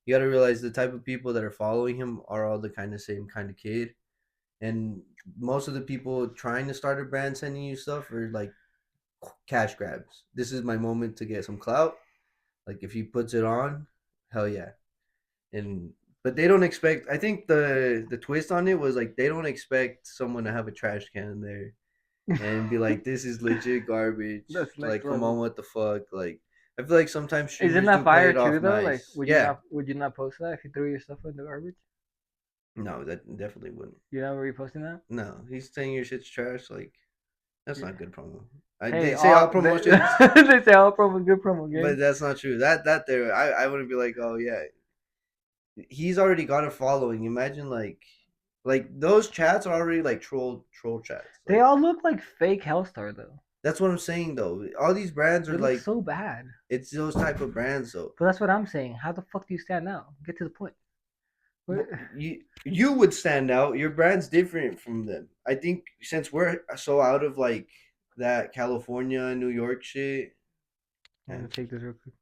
You got to realize the type of people that are following him are all the kind of same kind of kid. And most of the people trying to start a brand sending you stuff are like cash grabs. This is my moment to get some clout. Like if he puts it on, hell yeah. But they don't expect. I think the twist on it was like they don't expect someone to have a trash can there and be like, "This is legit garbage." That's next Like, come level. on, what the fuck? Like, I feel like sometimes streamers Isn't do that play fire it off too though? nice. Like, Yeah. would you not post that if you threw your stuff in the garbage? No, that definitely wouldn't. You're not reposting that? No, he's saying your shit's trash. Like, that's not good promo. Hey, They say all promotions, they say all promo, good promo, game. but that's not true. That there, I wouldn't be like, oh yeah, he's already got a following. Imagine like those chats are already like troll chats. They Like, all look like fake Hellstar though. that's what I'm saying though. All these brands They are look like so bad. it's those type of brands though. But that's what I'm saying. How the fuck do you stand out? Get to the point. What- You would stand out. Your brand's different from them. I think since we're so out of like that California, New York shit. I'm gonna take this real quick.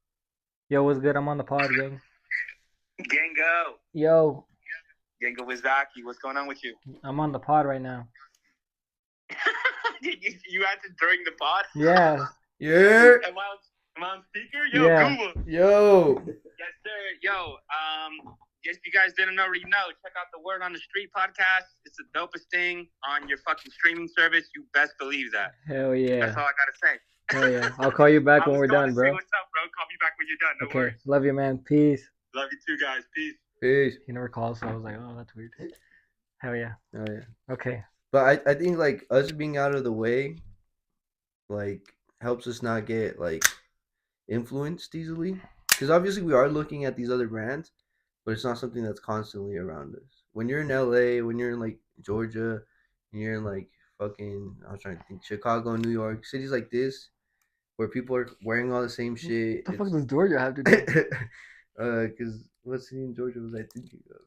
Yo, what's good? I'm on the pod, gang. Gengo. Yo, Gengo Wizaki. What's going on with you? I'm on the pod right now. you answered during the pod? Yeah. Yeah. Am I on, I'm on speaker. Yo, Yeah. Google. Yo. Yes, sir. Yo, if you guys didn't already know, check out the Word on the Street podcast. It's the dopest thing on your fucking streaming service. You best believe that. Hell That's yeah. all I gotta say. Hell yeah. I'll call you back I when was we're going done, to say bro. what's up, bro. Call me back when you're done. No Okay. worries. Love you, man. Peace. Love you too, guys. Peace. Peace. He never calls, so I was like, oh, that's weird. Hell yeah. Oh yeah. Okay. But I think like us being out of the way, like helps us not get like influenced easily. Because obviously we are looking at these other brands, but it's not something that's constantly around us. When you're in LA, when you're in like Georgia, and you're in like fucking I was trying to think Chicago, New York, cities like this, where people are wearing all the same shit. What the fuck does Georgia have to do? Because what city in Georgia was I thinking of?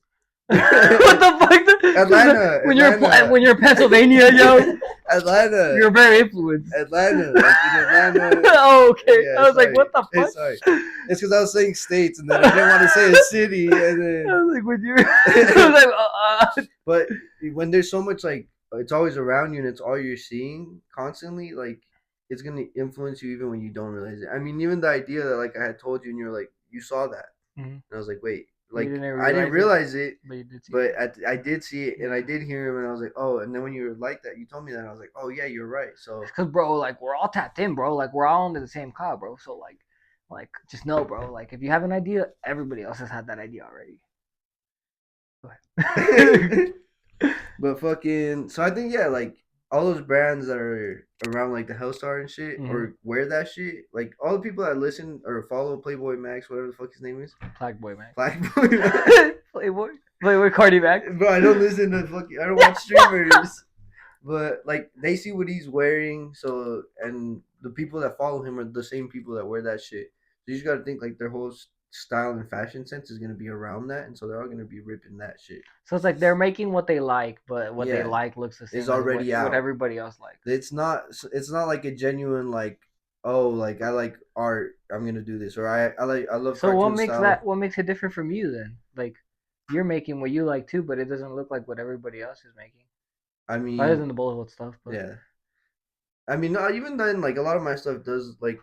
What the fuck? Atlanta. When Atlanta. you're Pennsylvania, yo, Atlanta. you're very influenced. Atlanta. Like in Atlanta. Oh, okay. Yeah, I was like, sorry. what the fuck? Sorry. It's because I was saying states and then I didn't want to say a city. And then... I was like, when you're. I was like, But when there's so much like, it's always around you and it's all you're seeing constantly, like, it's going to influence you even when you don't realize it. I mean, even the idea that like I had told you and you're like, you saw that. Mhm. And I was like, wait. You Like, didn't I didn't realize it. But you did see But it. I did see it and I did hear him and I was like, oh. And then when you were like that, you told me that and I was like, oh yeah, you're right. So Cause bro, like we're all tapped in, bro. Like we're all under the same cloud, bro. So like just know, bro. Like if you have an idea, everybody else has had that idea already. Go ahead. but fucking, so I think yeah, like all those brands that are around like the Hellstar and shit or wear that shit, like all the people that listen or follow Playboy Max, whatever the fuck his name is, Blackboy man. Blackboy Max. Playboy Cardi Max. Bro, I don't listen to fucking, I don't watch streamers. But like they see what he's wearing, so and the people that follow him are the same people that wear that shit. So you just gotta think like their whole style and fashion sense is gonna be around that, and so they're all gonna be ripping that shit. So it's like they're making what they like, but what they Yeah. like looks the same It's as already what out. everybody else likes. It's not like a genuine like, oh, like I like art, I'm gonna do this, or I love. So what cartoon makes style. what makes it different from you then? Like you're making what you like too, but it doesn't look like what everybody else is making. I mean, Other than the bullshit stuff, but yeah. I mean, no, even then, like a lot of my stuff does like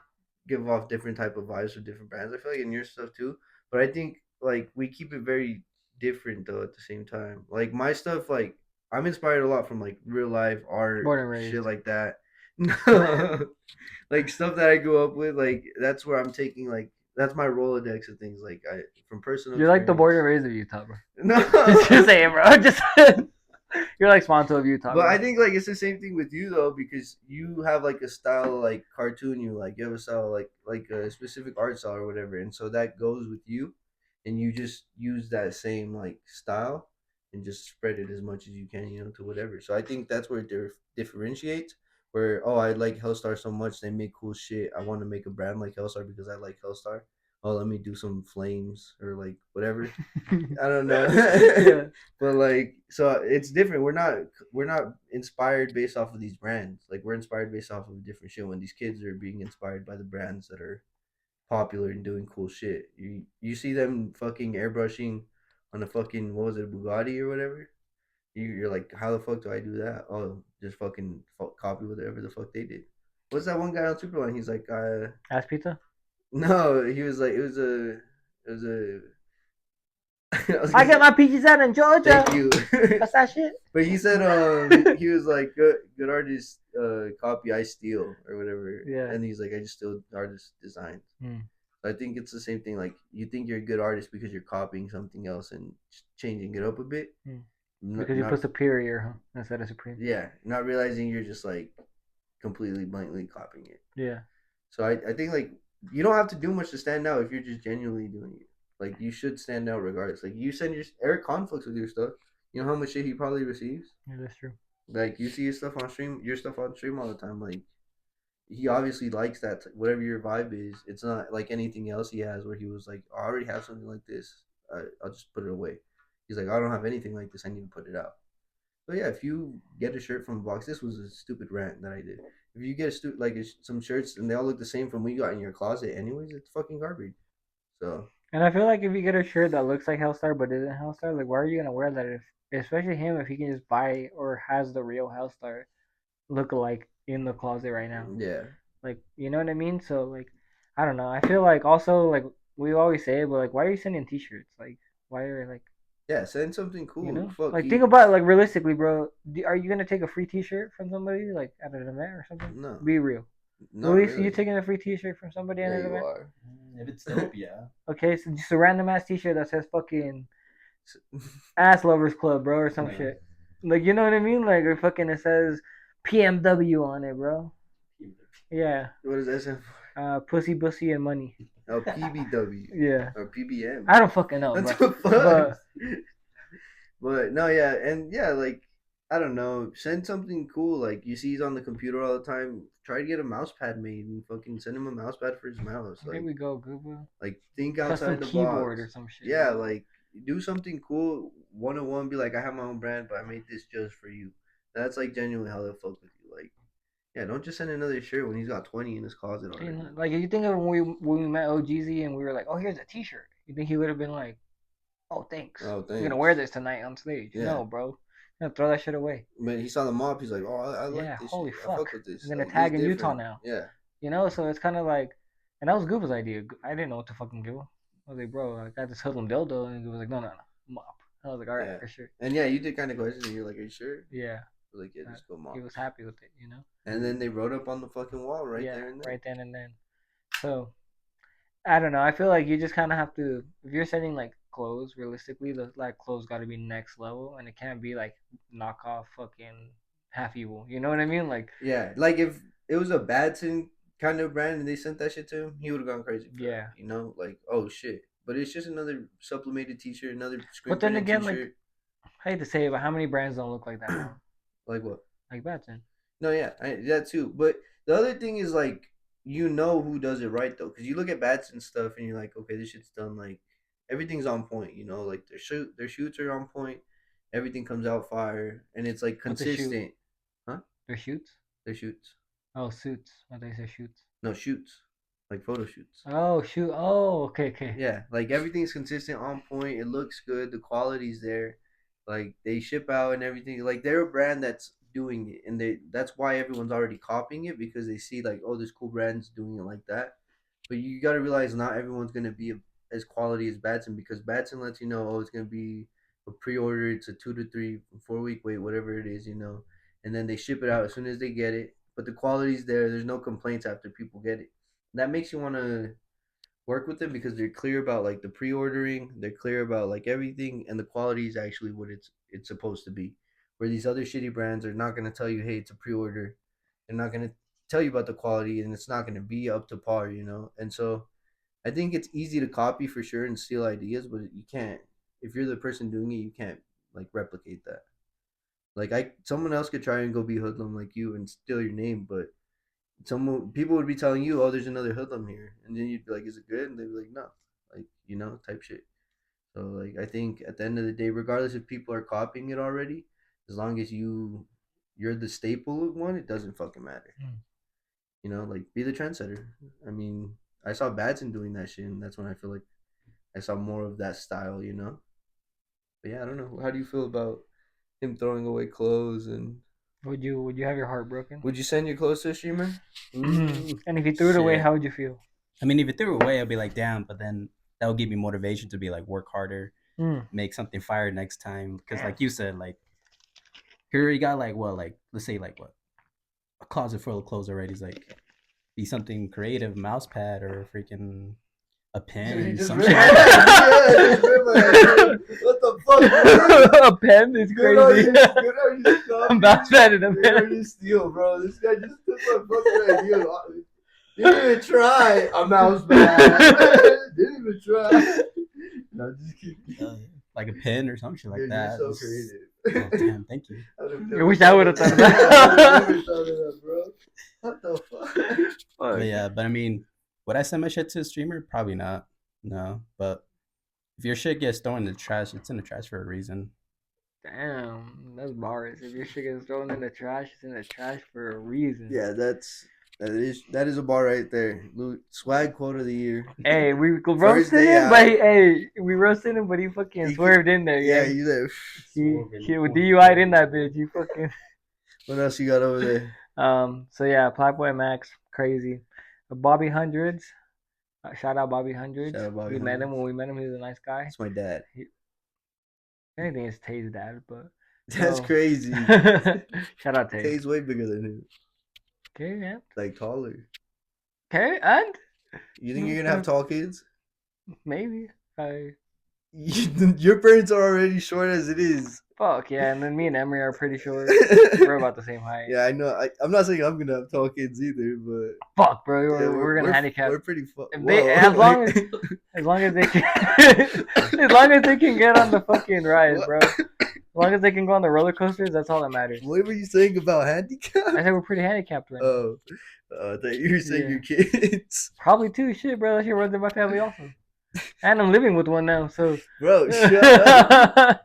give off different type of vibes for different brands. I feel like in your stuff too, but I think like we keep it very different though at the same time. Like my stuff, like I'm inspired a lot from like real life art, Born and raised. shit like that. Like stuff that I grew up with, like that's where I'm taking like that's my Rolodex of things. Like I from personal. You're like the born and experience. raised of Utah, bro. No, Just say it, bro. Just you're like Sponto of Utah. but bro. I think like it's the same thing with you though because you have like a style like cartoon. You have a style like a specific art style or whatever, and so that goes with you, and you just use that same like style and just spread it as much as you can, to whatever. So I think that's where it differentiates. Where I like Hellstar so much, they make cool shit. I want to make a brand like Hellstar because I like Hellstar. Oh, let me do some flames or like whatever. I don't know. Yeah. But like so it's different. We're not inspired based off of these brands. Like we're inspired based off of different shit when these kids are being inspired by the brands that are popular and doing cool shit. You see them fucking airbrushing on a fucking what was it, Bugatti or whatever? You're like, how the fuck do I do that? Oh, just fucking copy whatever the fuck they did. What's that one guy on Superline? He's like, Ass pizza. no, he was like, it was a I get my peaches out in Georgia. Thank you. That's that shit. But he said he was like good artist copy I steal or whatever. Yeah. And he's like I just steal artist designs. Mm. So I think it's the same thing. Like you think you're a good artist because you're copying something else and changing it up a bit. Mm. Because you put superior, huh? Instead of supreme. Yeah, not realizing you're just like completely blankly copying it. Yeah. So I think like you don't have to do much to stand out if you're just genuinely doing it. Like you should stand out regardless. Like you send your Eric conflicts with your stuff. You know how much shit he probably receives. Yeah, that's true. Like you see your stuff on stream all the time. Like he obviously likes that. Whatever your vibe is, it's not like anything else he has where he was like, oh, I already have something like this. I'll just put it away. He's like, I don't have anything like this. I need to put it out. But yeah, if you get a shirt from a box, this was a stupid rant that I did. If you get some shirts and they all look the same from what you got in your closet, anyways, it's fucking garbage. So. And I feel like if you get a shirt that looks like Hellstar but isn't Hellstar, like why are you gonna wear that especially him if he can just buy or has the real Hellstar look alike in the closet right now? Yeah. Like you know what I mean? So like I don't know. I feel like also like we always say it, but like why are you sending T-shirts? Like why are like Yeah, send something you cool. know Fuck like you. think about it, like realistically, bro. Are you gonna take a free T-shirt from somebody like at an event or something? No, Be real. not Luis, you really. taking a free T-shirt from somebody at Yeah, an you event? are. If it's dope, yeah. Okay, so just a random ass T-shirt that says fucking ass lovers club, bro, or some Yeah. shit. Like you know what I mean? Like or fucking it says PMW on it, bro. Yeah. What does that stand for? Pussy, bussy, and money. Oh, PBW Yeah. or PBM. I don't fucking know, That's but what fuck. but But no, yeah, and yeah, like I don't know, send something cool. Like you see, he's on the computer all the time. Try to get a mouse pad made and fucking send him a mouse pad for his mouse. there we go, Google. Like think Custom outside the keyboard box. or some shit. Yeah, like do something cool. 101, be like, I have my own brand, but I made this just for you. That's like genuinely how they'll fuck with you. Like, yeah, don't just send another shirt when he's got 20 in his closet already. Like if you think of when we met OGZ and we were like, oh, here's a T-shirt. You think he would have been like, oh, thanks. Oh, I'm thanks. gonna wear this tonight on stage. Yeah. No, bro. I'm gonna throw that shit away. But he saw the mop, he's like, oh, I like Yeah, this holy shit. I fuck. fuck with this. I'm gonna Like, tag it's in Utah different. now. Yeah. You know, so it's kind of like, and that was Gooba's idea. I didn't know what to fucking do. I was like, bro, I got this hoodlum dildo, and he was like, no, mop. I was like, all right, Yeah. for sure. And yeah, you did kind of question, and you're like, are you sure? Yeah. Like, yeah, just go mop. He was happy with it, you know. And then they wrote up on the fucking wall right there and then. Right then and then. So I don't know. I feel like you just kind of have to. If you're sending like clothes, realistically, the like clothes got to be next level, and it can't be like knockoff fucking half evil. You know what I mean? Like Yeah, like if it was a Batson kind of brand and they sent that shit to him, he would have gone crazy. For Yeah. that, you know, like oh shit. But it's just another sublimated T-shirt, another screen But then printed again, T-shirt. I hate to say it, but how many brands don't look like that now? Like what? Like Batson. No, yeah, that too. But the other thing is like you know who does it right though, because you look at Batson stuff and you're like, okay, this shit's done like everything's on point. You know, like their shoots are on point. Everything comes out fire, and it's like What's a shoot? consistent. Huh? Their shoots? Their shoots. Oh, suits. What they say shoots? No shoots, like photo shoots. Oh, shoot. Oh, okay. Yeah, like everything's consistent, on point. It looks good. The quality's there. Like they ship out and everything. Like they're a brand that's doing it, and that's why everyone's already copying it because they see like, oh, there's cool brands doing it like that. But you got to realize not everyone's gonna be as quality as Batson because Batson lets you know, oh, it's gonna be a pre-order. It's a 2 to 3, 4 week wait, whatever it is, and then they ship it out as soon as they get it. But the quality's there. There's no complaints after people get it. That makes you want to work with them because they're clear about like the pre-ordering, they're clear about like everything, and the quality is actually what it's supposed to be. Where these other shitty brands are not going to tell you, hey, it's a pre-order. They're not going to tell you about the quality, and it's not going to be up to par. And so I think it's easy to copy for sure and steal ideas, but you can't. If you're the person doing it, you can't like replicate that. Like someone else could try and go be hoodlum like you and steal your name, but some people would be telling you, "Oh, there's another hoodlum here," and then you'd be like, "Is it good?" And they'd be like, "No," like type shit. So like, I think at the end of the day, regardless if people are copying it already, as long as you're the staple one, it doesn't fucking matter. Like be the trendsetter. I mean, I saw Batson doing that shit, and that's when I feel like I saw more of that style. But yeah, I don't know. How do you feel about him throwing away clothes and? Would you have your heart broken? Would you send your clothes to a streamer? And if you threw it away, Shit. how would you feel? I mean, if you threw it away, I'd be like, damn. But then that would give me motivation to be like, work harder, make something fire next time. Because like you said, like here you got like what, like let's say like what, a closet full of clothes already. Is like be something creative, mouse pad or freaking a pen, some shit. What the fuck? A pen is crazy. I'm mouse pad and a Good pen. on you, steal, bro. This guy just took my fucking idea. Didn't even try a mouse pad. Didn't even try. No, just kidding. Like a pen or some shit like that. You're so creative. Oh, damn, thank you. I wish I would have thought of that. I never thought of that, bro. What the fuck? But yeah, but I mean, would I send my shit to a streamer? Probably not. No. But if your shit gets thrown in the trash, it's in the trash for a reason. Damn, that's bars. If your shit gets thrown in the trash, it's in the trash for a reason. Yeah, that is a bar right there. Swag quote of the year. Hey, we First roasted day him, out. but we roasted him, but he fucking He swerved in there. Yeah, Yeah, you there. he DUI'd in that bitch. You fucking. What else you got over there? So yeah, Playboy Max, crazy. Bobby Hundreds, Shout out Bobby Hundreds. Shout out Bobby We met him Hundreds. when we met him. He was a nice guy. That's my dad. Anything is Tay's dad, but That's no. crazy. Shout out Tay. Tay's way bigger than him. Okay, and Like taller. okay, and You think you're gonna have tall kids? maybe Your parents are already short as it is. fuck yeah. And then me and Emery are pretty short. We're about the same height. Yeah, I know. I'm not saying I'm gonna have tall kids either, but Fuck, bro. yeah, We're gonna handicap. We're pretty. If they, as long as they can, as long as they can get on the fucking rides, What? bro. As long as they can go on the roller coasters, that's all that matters. What were you saying about handicap? I said we're pretty handicapped right now. Oh, I thought you were saying Yeah. your kids, Probably too. Shit, bro. That shit runs in my family also. And I'm living with one now, so. bro. Shut up.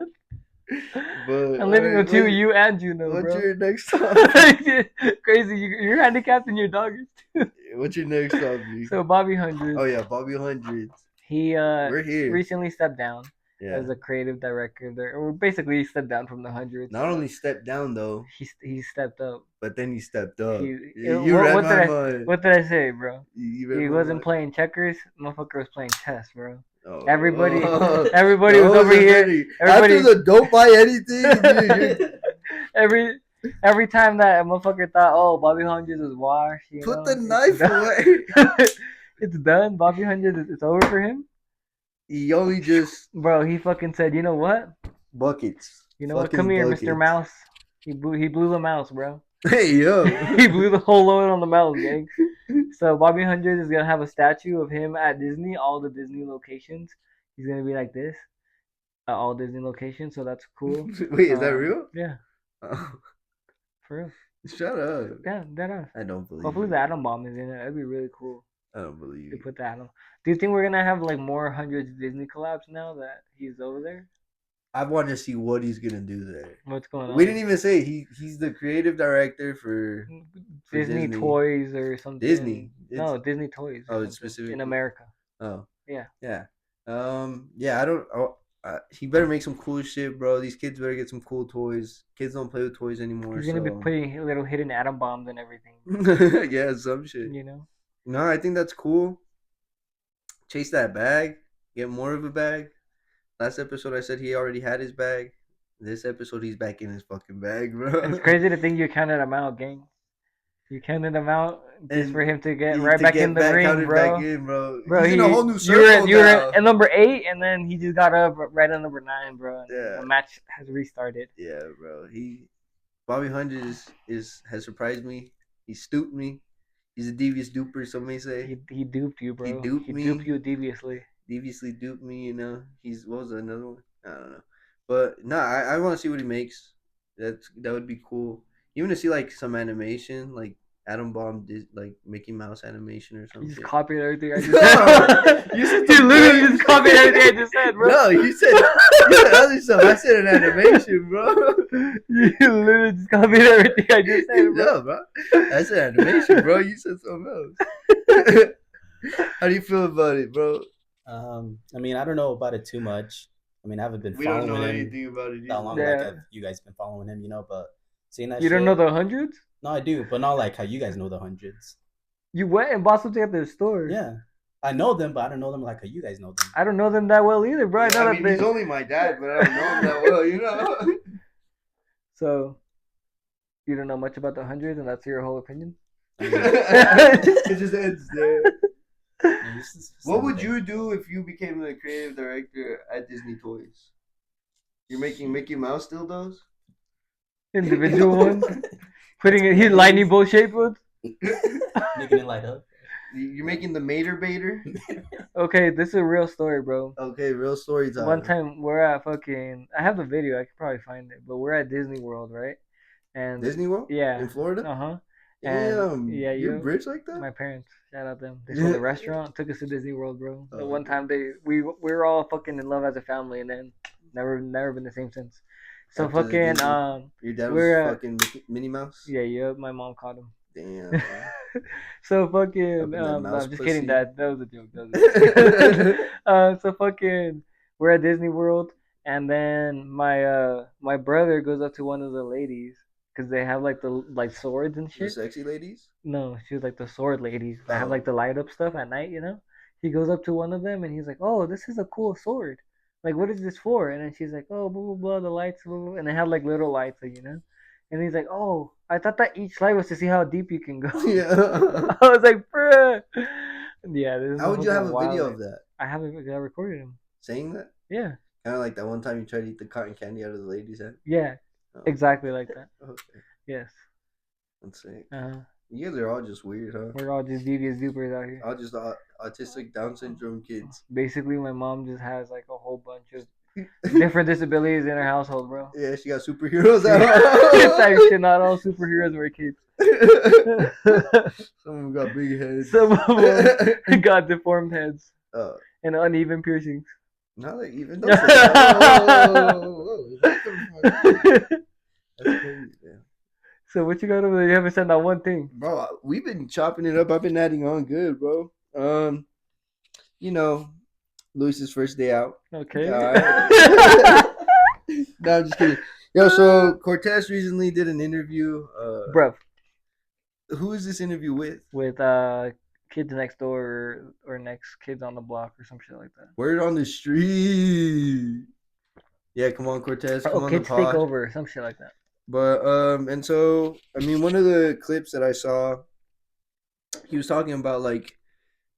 But I'm living with alright, you and Juno, What's bro. your next topic? Crazy. You're handicapped and your dog is too. What's your next topic? So Bobby Hundreds. Oh yeah, Bobby Hundreds. He We're here. recently stepped down Yeah. as a creative director there. Or basically he stepped down from the Hundreds. Not only stepped down though, He stepped up. but then he stepped up. He- You what- read what my did I- mind. What did I say, bro? You read He my wasn't mind. playing checkers. Motherfucker was playing chess, bro. Oh. Everybody Oh. everybody was That over wasn't here. ready. Everybody- After the don't buy anything, dude, every time that a motherfucker thought, oh, Bobby Hundreds is washed, you put know, the it's knife done. away. It's done. Bobby Hundreds, it's over for him. He only just Bro, he fucking said, you know what? buckets. You know what? Fucking Come here, buckets. Mr. Mouse. He blew the mouse, bro. Hey yo. He blew the whole load on the mouse, gang. So Bobby Hundreds is gonna have a statue of him at Disney, all the Disney locations. He's gonna be like this at all Disney locations, so that's cool. Wait, is that real? Yeah, Oh, for real. shut up. Yeah, that is. I don't believe Hopefully it. the atom bomb is in it. That'd be really cool. I don't believe They it. put the atom. Do you think we're gonna have like more Hundreds Disney collabs now that he's over there? I want to see what he's gonna do there. What's going on? We didn't even say he's the creative director for Disney Disney. Toys or something. Disney. No, Disney Toys. or Oh, it's something, specifically- in America. Oh. Yeah. Yeah. Yeah. I don't. He better make some cool shit, bro. These kids better get some cool toys. Kids don't play with toys anymore. He's gonna be so- putting little hidden atom bombs and everything. yeah, some shit. You know. No, I think that's cool. Chase that bag. Get more of a bag. Last episode, I said he already had his bag. This episode, he's back in his fucking bag, bro. It's crazy to think you counted him out, gang. You counted him out just And for him to get He- right to back get in the ring, counted bro. Back in, bro. Bro, He's in a whole new you circle were now. at number 8, and then he just got up right at number 9, bro. And Yeah. the match has restarted. Yeah, bro. Bobby Hundreds has surprised me. He stooped me. He's a devious duper, some may say. He duped you, bro. He duped me. duped you deviously. Deviously duped me, you know. What was another one? I don't know. But no, I want to see what he makes. That would be cool. Even to see like some animation, like Atom Bomb did like Mickey Mouse animation or You something. just copied everything I just No, said. you said You the literally words. just copied everything I just said, bro. No, you said other stuff. I said an animation, bro. You literally just copied everything I just said, bro. No, bro. I said animation, bro. You said something else. How do you feel about it, bro? I mean, I don't know about it too much. I mean, I haven't been We don't following know him anything about it that either. long. Yeah. Like you guys been following him, you know. But seeing that, You don't shit- know the Hundreds? No, I do, but not like how you guys know the Hundreds. You went and bought something at the store. Yeah, I know them, but I don't know them like how you guys know them. I don't know them that well either, bro. I know I that mean, they... he's only my dad, but I don't know him that well, you know. So, you don't know much about the Hundreds, and that's your whole opinion? It just ends there. And this is- What would you do if you became the creative director at Disney Toys? You're making Mickey Mouse dildos? Individual one? Putting it, he lightning bolt shaped ones? making it light up? You're making the Mater Baiter? Okay, this is a real story, bro. Okay, real story time. One time, we're at fucking... I have the video, I could probably find it. But we're at Disney World, right? And Disney World? Yeah. In Florida? Uh-huh. Damn. yeah, You're you- rich like that? My parents, shout out them. They sold the restaurant, took us to Disney World, bro. The Oh, one okay. time we were all fucking in love as a family, and then never been the same since. So After the fucking Disney- Your dad was we're, fucking Minnie Mouse? yeah, my mom caught him. Damn. So fucking Up in that no, mouse I'm just pussy. kidding, Dad. That was a joke. That was a joke. So fucking we're at Disney World, and then my brother goes up to one of the ladies because they have like the swords and The shit. sexy ladies? No, she was like the sword ladies that have Oh. like the light up stuff at night, you know? he goes up to one of them and he's like, "Oh, this is a cool sword. Like, what is this for?" And then she's like, "Oh, blah blah blah, the lights, blah, blah," and they have like little lights, like, you know. And he's like, "Oh, I thought that each light was to see how deep you can go." Yeah. I was like, "Bruh." Yeah, this is How would you have fucking a video wild. of that? I haven't I recorded him. Saying that? Yeah, Kind of like that one time you tried to eat the cotton candy out of the lady's hand. yeah, Oh, exactly like that. okay. Yes. Let's see. Uh-huh. You guys are all just weird, huh? We're all just devious dupers out here. All just autistic Down syndrome kids. Basically, my mom just has like a whole bunch of different disabilities in her household, bro. Yeah, she got superheroes out. Type shit. Not all superheroes were kids. Some of them got big heads. Some of them got deformed heads and uneven piercings. Not like even. Don't say that. Whoa. That's crazy, man. So what you got over there? You haven't said that one thing, Bro, we've been chopping it up. I've been adding on good, bro. You know, Luis's first day out. okay? Alright. No, I'm just kidding. Yo, so Cortez recently did an interview. Bruv, Who is this interview with? with kids next door or next kids on the block or some shit like that. Word on the street. Yeah, come on, Cortez. Come on the Kids take pod. over or some shit like that. But and so I mean, one of the clips that I saw, he was talking about like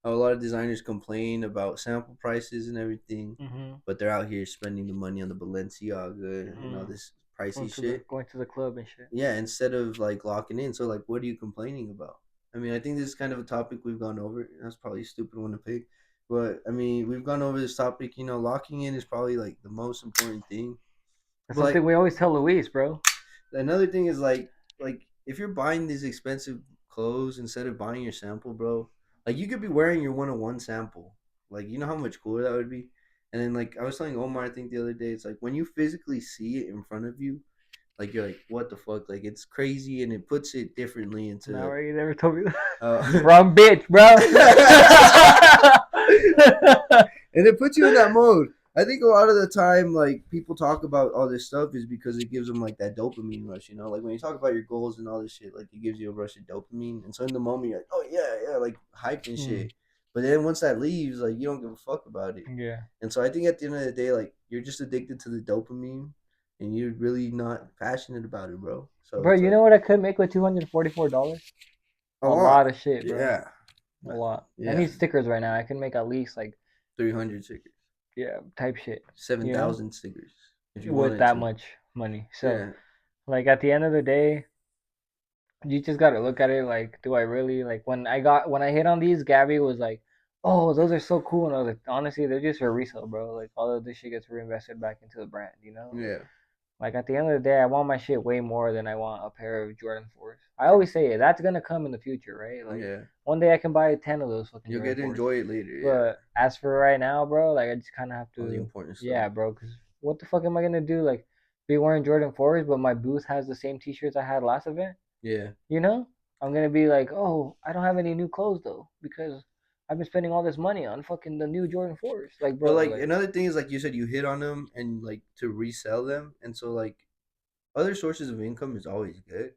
how a lot of designers complain about sample prices and everything, but they're out here spending the money on the Balenciaga and all this pricey shit. Going to the club and shit. Yeah, instead of like locking in. So like, what are you complaining about? I mean, I think this is kind of a topic we've gone over. That's probably a stupid one to pick, but I mean, we've gone over this topic. You know, locking in is probably like the most important thing. That's But, something we always tell Luis, bro. Another thing is like if you're buying these expensive clothes instead of buying your sample, bro, like you could be wearing your 101 sample. Like, you know how much cooler that would be? And then like I was telling Omar, I think the other day, it's like when you physically see it in front of you, like you're like, what the fuck? Like it's crazy, and it puts it differently into. No, you never told me that. Uh, Wrong bitch, bro. And it puts you in that mode. I think a lot of the time, like people talk about all this stuff is because it gives them like that dopamine rush, you know. Like when you talk about your goals and all this shit, like it gives you a rush of dopamine, and so in the moment you're like, oh yeah, like hyped and shit. But then once that leaves, like you don't give a fuck about it. Yeah. And so I think at the end of the day, like you're just addicted to the dopamine, and you're really not passionate about it, bro. So Bro, you know what I could make with $244? A lot of shit, bro. Yeah, a lot. Yeah. I need stickers right now. I can make at least like 300 stickers. Yeah, type shit. 7,000 stickers. If you with that much money. So, yeah. Like at the end of the day, you just gotta look at it like, do I really like when I hit on these? Gabby was like, "Oh, those are so cool," and I was like, honestly, they're just for resale, bro. Like all of this shit gets reinvested back into the brand, you know? Yeah. Like at the end of the day, I want my shit way more than I want a pair of Jordan 4s. I always say it. That's gonna come in the future, right? Like one day I can buy 10 of those fucking. You'll Jordan get to 4s. enjoy it later. But as for right now, bro, like I just kind of have to. All the important stuff. Yeah, bro. Because what the fuck am I gonna do? Like be wearing Jordan 4s, but my booth has the same T-shirts I had last event. Yeah. You know, I'm gonna be like, oh, I don't have any new clothes though because I've been spending all this money on fucking the new Jordan 4s. Like, bro. But like another thing is like you said, you hit on them and like to resell them, and so like other sources of income is always good.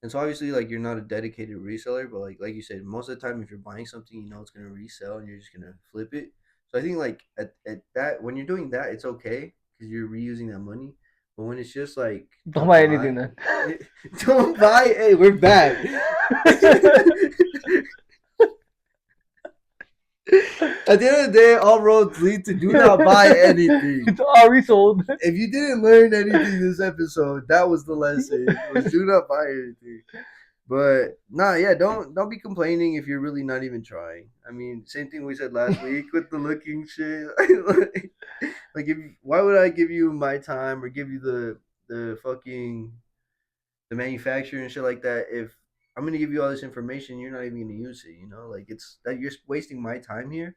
And so obviously like you're not a dedicated reseller, but like you said, most of the time if you're buying something, you know it's gonna resell and you're just gonna flip it. So I think like at that when you're doing that, it's okay because you're reusing that money. But when it's just like don't buy anything then. Don't buy. Hey, we're back. At the end of the day, all roads lead to do not buy anything. It's all resold. If you didn't learn anything this episode, that was the lesson. Was do not buy anything. But yeah, don't be complaining if you're really not even trying. I mean, same thing we said last week with the looking shit. Like why would I give you my time or give you the fucking the manufacturer and shit like that if I'm gonna give you all this information, you're not even gonna use it, you know? Like it's that you're wasting my time here,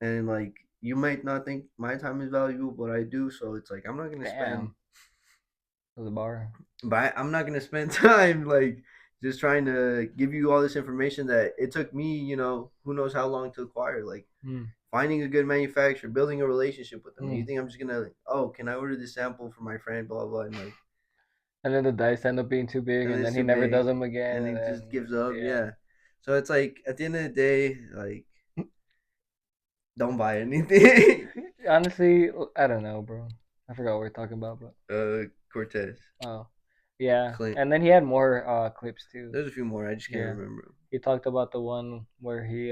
and like you might not think my time is valuable, but I do. So it's like I'm not gonna spend. The bar. But I'm not gonna spend time like just trying to give you all this information that it took me, you know, who knows how long to acquire. Like finding a good manufacturer, building a relationship with them. You think I'm just gonna can I order this sample for my friend, blah blah, and like. And then the dice end up being too big, and then he never does them again. And he just gives up, yeah. So it's like, at the end of the day, like, Don't buy anything. Honestly, I don't know, bro. I forgot what we're talking about, but Cortez, oh, yeah. Clint. And then he had more clips too. There's a few more. I just can't Yeah. remember 'em. He talked about the one where he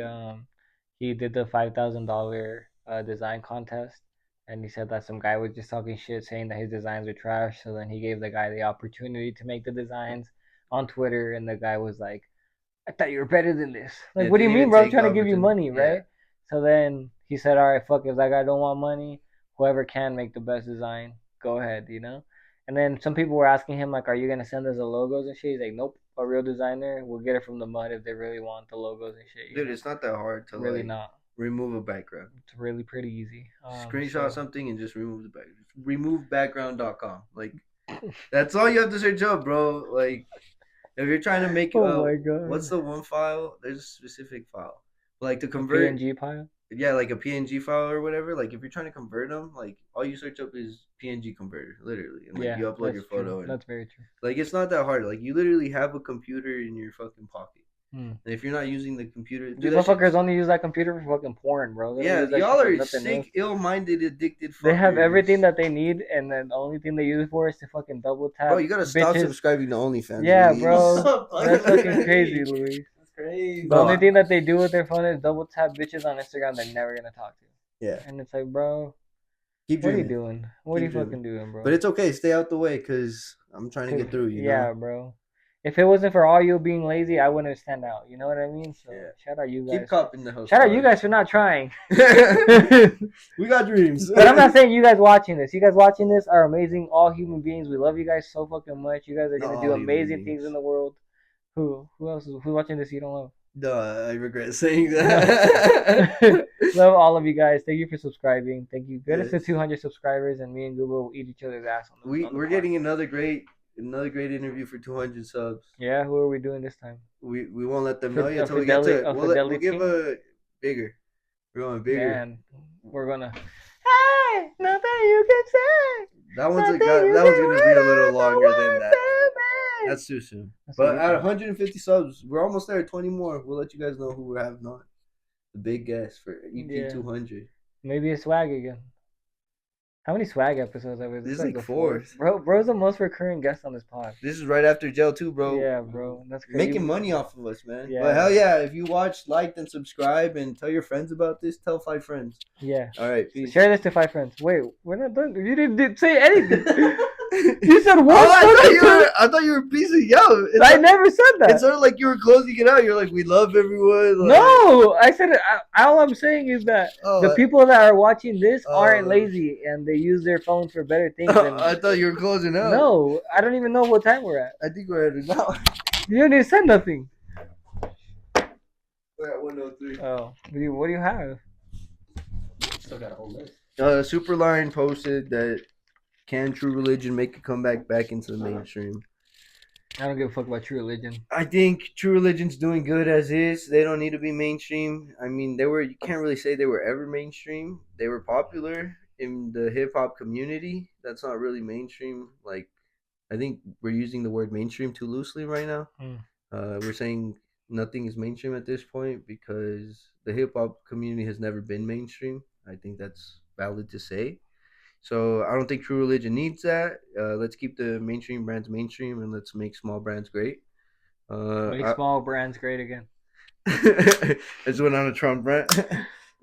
did the $5,000 design contest, and he said that some guy was just talking shit, saying that his designs were trash. So then he gave the guy the opportunity to make the designs on Twitter, and the guy was like, "I thought you were better than this." Like, Yeah, what do you didn't mean, even bro? I'm take trying the to give you opportunity. money, Yeah. right? So then he said, "All right, fuck. If that guy don't want money, whoever can make the best design, go ahead, you know." And then some people were asking him like, "Are you gonna send us the logos and shit?" He's like, "Nope. A real designer will get it from the mud if they really want the logos and shit." Dude, it's not that hard to really like not. remove a background. It's really pretty easy. Screenshot so- something and just remove the background. Removebackground.com. Like that's all you have to search up, bro. Like if you're trying to make Oh my god. what's the one file? There's a specific file. Like to A convert PNG file? yeah, like a PNG file or whatever. Like if you're trying to convert them, like all you search up is PNG converter, literally, and like Yeah, you upload that's your photo. true. And That's very true. like it's not that hard. Like you literally have a computer in your fucking pocket. Hmm. And if you're not using the computer, These dude, that shit's- motherfuckers only use that computer for fucking porn, bro. They don't yeah, use that y'all shit for are nothing else. sick, ill-minded, addicted. They have fuckers. everything that they need, and then the only thing they use it for is to fucking double tap. Bro, you gotta stop bitches. subscribing to OnlyFans. Yeah, Luis. bro. That's fucking crazy, Luis. That's crazy. The Bro, only thing that they do with their phone is double tap bitches on Instagram they're never gonna talk to. Yeah, And it's like, bro, keep what are you dreaming. doing? What are Keep you fucking doing, bro? But it's okay. Stay out the way, cause I'm trying to get through. You yeah, know. bro. If it wasn't for all you being lazy, I wouldn't stand out. You know what I mean? So Yeah. shout out you guys. Keep copping the house. Shout out you guys for not trying. We got dreams. But I'm not saying you guys watching this. You guys watching this are amazing, all human beings. We love you guys so fucking much. You guys are Not gonna all do human amazing beings. things in the world. Who else is who's watching this you don't love? No, I regret saying that. Love all of you guys. Thank you for subscribing. Thank you. Get us to Yes. 200 subscribers, and me and Google will eat each other's ass on the We're podcast. getting another great interview for 200 subs. Yeah, who are we doing this time? We won't let them For- know a yet until we get to. fideli- a We'll give fidelity? a bigger. We're going bigger. Man, we're gonna. Hey, nothing you can say. That one's Nothing that you one's can gonna be a little say, longer than no that. one That's too soon. That's what But you at think. 150 subs, we're almost there. 20 more. We'll let you guys know who we're having on. The big guest for EP Yeah. 200. Maybe a swag again. How many swag episodes have we? This is like like the fourth. Bro's the most recurring guest on this pod. This is right after jail too, bro. Yeah, bro. That's crazy. Making money off of us, man. Yeah. But hell yeah, if you watch, liked, and subscribe, and tell your friends about this, tell 5 friends. Yeah. All right, peace. Share this to 5 friends. Wait, we're not done. You didn't say anything. You said Oh, one. I thought you were piecing out. I never said that. It's sort of like you were closing it out. You're like, we love everyone. Like, No, I said it. All I'm saying is that Oh, the people that are watching this aren't Oh. lazy and they use their phones for better things. Than, I thought you were closing out. no, I don't even know what time we're at. I think we're at it now. You didn't even say nothing. We're at 103. Oh, what do you have? Still got a whole list. Superline posted that can True Religion make a comeback back into the mainstream? I don't give a fuck about True Religion. I think True Religion's doing good as is. They don't need to be mainstream. I mean, you can't really say they were ever mainstream. They were popular in the hip hop community. That's not really mainstream. Like, I think we're using the word mainstream too loosely right now. We're saying nothing is mainstream at this point because the hip hop community has never been mainstream. I think that's valid to say. So I don't think True Religion needs that. Let's keep the mainstream brands mainstream and let's make small brands great. Make small brands great again. I just went on a Trump rant.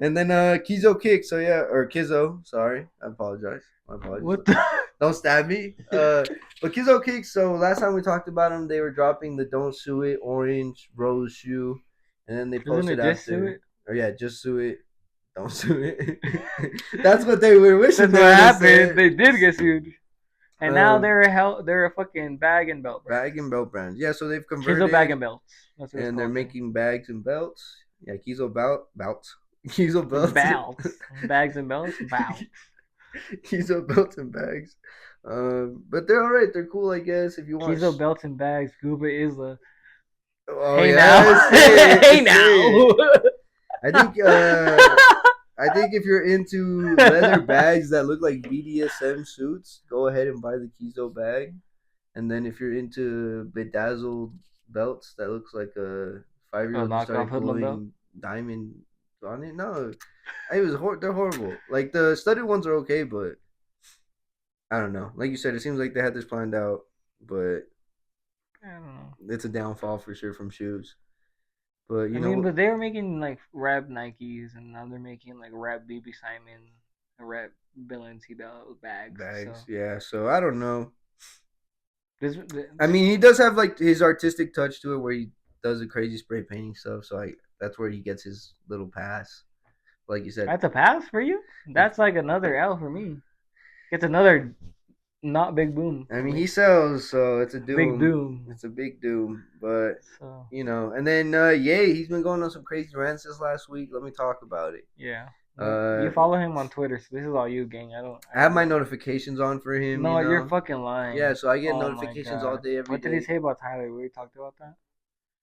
And then Kizo Kick. So yeah, or Kizzo. Sorry, I apologize. My apologies. What the? Don't stab me. But Kizo Kick. So last time we talked about them, they were dropping the Don't Sue It orange rose shoe, and then they Isn't posted it just after. Sue It? Or yeah, just sue it. Don't sue it. That's what they were wishing. That's they what would've happened. said. They did get sued, and now Um, they're a fucking bag and belt brand. Bag and belt brands. Yeah, so they've converted. Kizo bag and belts. That's what it's and they're called. making bags and belts. Yeah, Kizo belts. Kizo belts. belts, bags and belts, belts. Kizo belts and bags. But they're all right. They're cool, I guess. If you want. Kizo belts and bags. Gooba Isla. Oh, Hey yeah, now. say it, Hey say now. it. I think if you're into leather bags that look like BDSM suits, go ahead and buy the Kizo bag. And then if you're into bedazzled belts that looks like a 5-year-old knockoff started hoodlum belt? glowing diamond on it. No, it was they're horrible. Like the studded ones are okay, but I don't know. Like you said, it seems like they had this planned out, but I don't know. it's a downfall for sure from shoes. But you I know mean, what? but they were making like rap Nikes, and now they're making like rap BB Simon, rap Balenciaga bags. Bags, So yeah. So I don't know. this, I mean, he does have like his artistic touch to it, where he does the crazy spray painting stuff. So that's where he gets his little pass. Like you said, that's a pass for you. That's like another L for me. It's another not big boom. I for mean, me. he sells, so it's a doom. Big doom. It's a big doom. But So you know, and then Ye, he's been going on some crazy rants this last week. Let me talk about it. yeah, Uh, you follow him on Twitter, so this is all you, gang. I don't. I have my notifications on for him. No, you know? you're fucking lying. Yeah, so I get Oh my notifications all God. day, every What did he day. say about Tyler? We talked about that.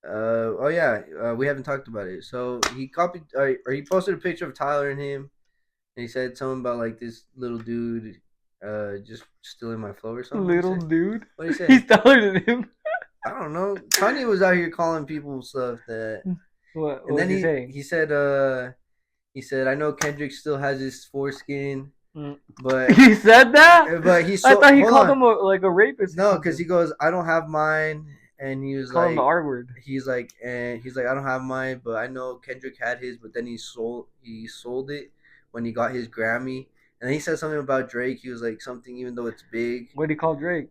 Oh yeah, we haven't talked about it. So he copied, or he posted a picture of Tyler and him, and he said something about like this little dude, just stealing my flow or something. Little dude. What did he say? He's taller than him. I don't know. Kanye was out here calling people stuff that, What and then did he say? he said, I know Kendrick still has his foreskin, Mm. but He said that? but he I thought he hold called on. him like a rapist. No, because he goes, I don't have mine, and he was called him the like, R word. he's like, I don't have mine, but I know Kendrick had his, but then he sold it when he got his Grammy, and then he said something about Drake. He was like something, even though it's big. What did he call Drake?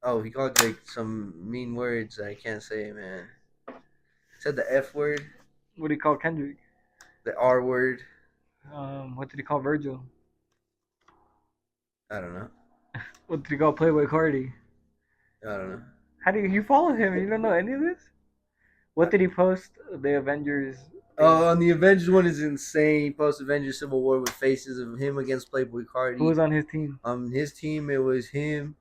Oh, he called Drake some mean words that I can't say, man. He said the F word, What did he call Kendrick? the R word. What did he call Virgil? I don't know. What did he call Playboy Cardi? I don't know. How do you follow him? You don't know any of this? What did he post? The Avengers. Oh, and the Avengers one is insane. Post Avengers Civil War with faces of him against Playboy Cardi. Who was on his team? His team, it was him.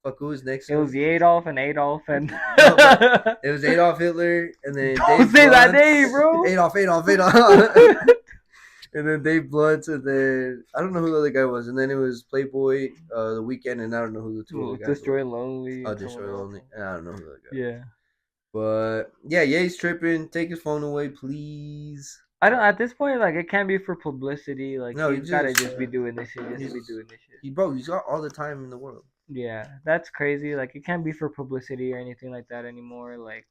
Fuck, who was next? It was the Adolf and No, but it was Adolf Hitler, and then Don't Dave say that Blunt. name, bro. Adolf. And then Dave Blunt, and then I don't know who the other guy was, and then it was Playboy, The Weeknd, and I don't know who the two other guys Destroy were. Lonely. Oh, and Destroy someone Lonely, else. and I don't know who the other guy. Yeah. But yeah, Ye's tripping. Take his phone away, please. I don't. At this point, like it can't be for publicity. Like No, he's gotta just be doing this shit. He's got all the time in the world. Yeah, that's crazy. Like it can't be for publicity or anything like that anymore. Like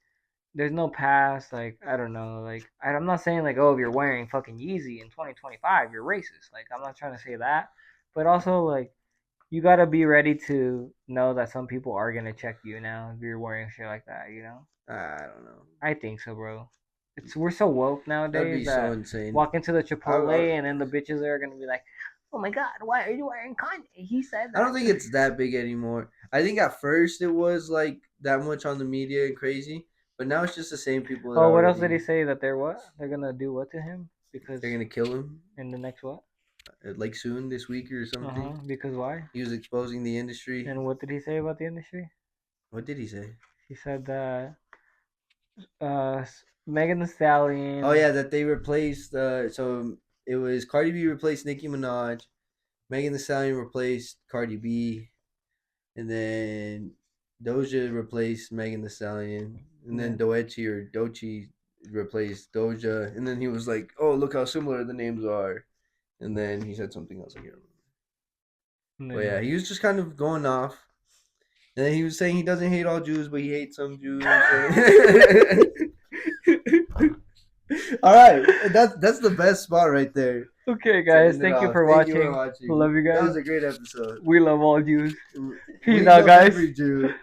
there's no past. Like I don't know. Like I'm not saying like oh if you're wearing fucking Yeezy in 2025 you're racist. Like I'm not trying to say that. But also like you gotta be ready to know that some people are gonna check you now if you're wearing shit like that. You know. I don't know. I think so, bro. We're so woke That'd nowadays be that so insane. walk into the Chipotle I- and then the bitches are gonna be like, "Oh my god, why are you wearing Kanye?" He said that. I don't think it's that big anymore. I think at first it was like that much on the media and crazy, but now it's just the same people. That Oh, what else already- did he say? That they're what? They're gonna do what to him? Because They're gonna kill him in the next what? like soon this week or something. Because why? He was exposing the industry. And what did he say about the industry? What did he say? He said that Megan Thee Stallion. Oh yeah, that they replaced. So it was Cardi B replaced Nicki Minaj, Megan Thee Stallion replaced Cardi B, and then Doja replaced Megan Thee Stallion, and then Doechii replaced Doja, and then he was like, "Oh, look how similar the names are," and then he said something else. I can't remember. But yeah, he was just kind of going off. And then he was saying he doesn't hate all Jews, but he hates some Jews. All right, that's the best spot right there. Okay, guys, Turning it thank you off. for Thank you watching. for watching. Love you That guys. was a great episode. We love all Jews. We Peace out, love guys. every Jew.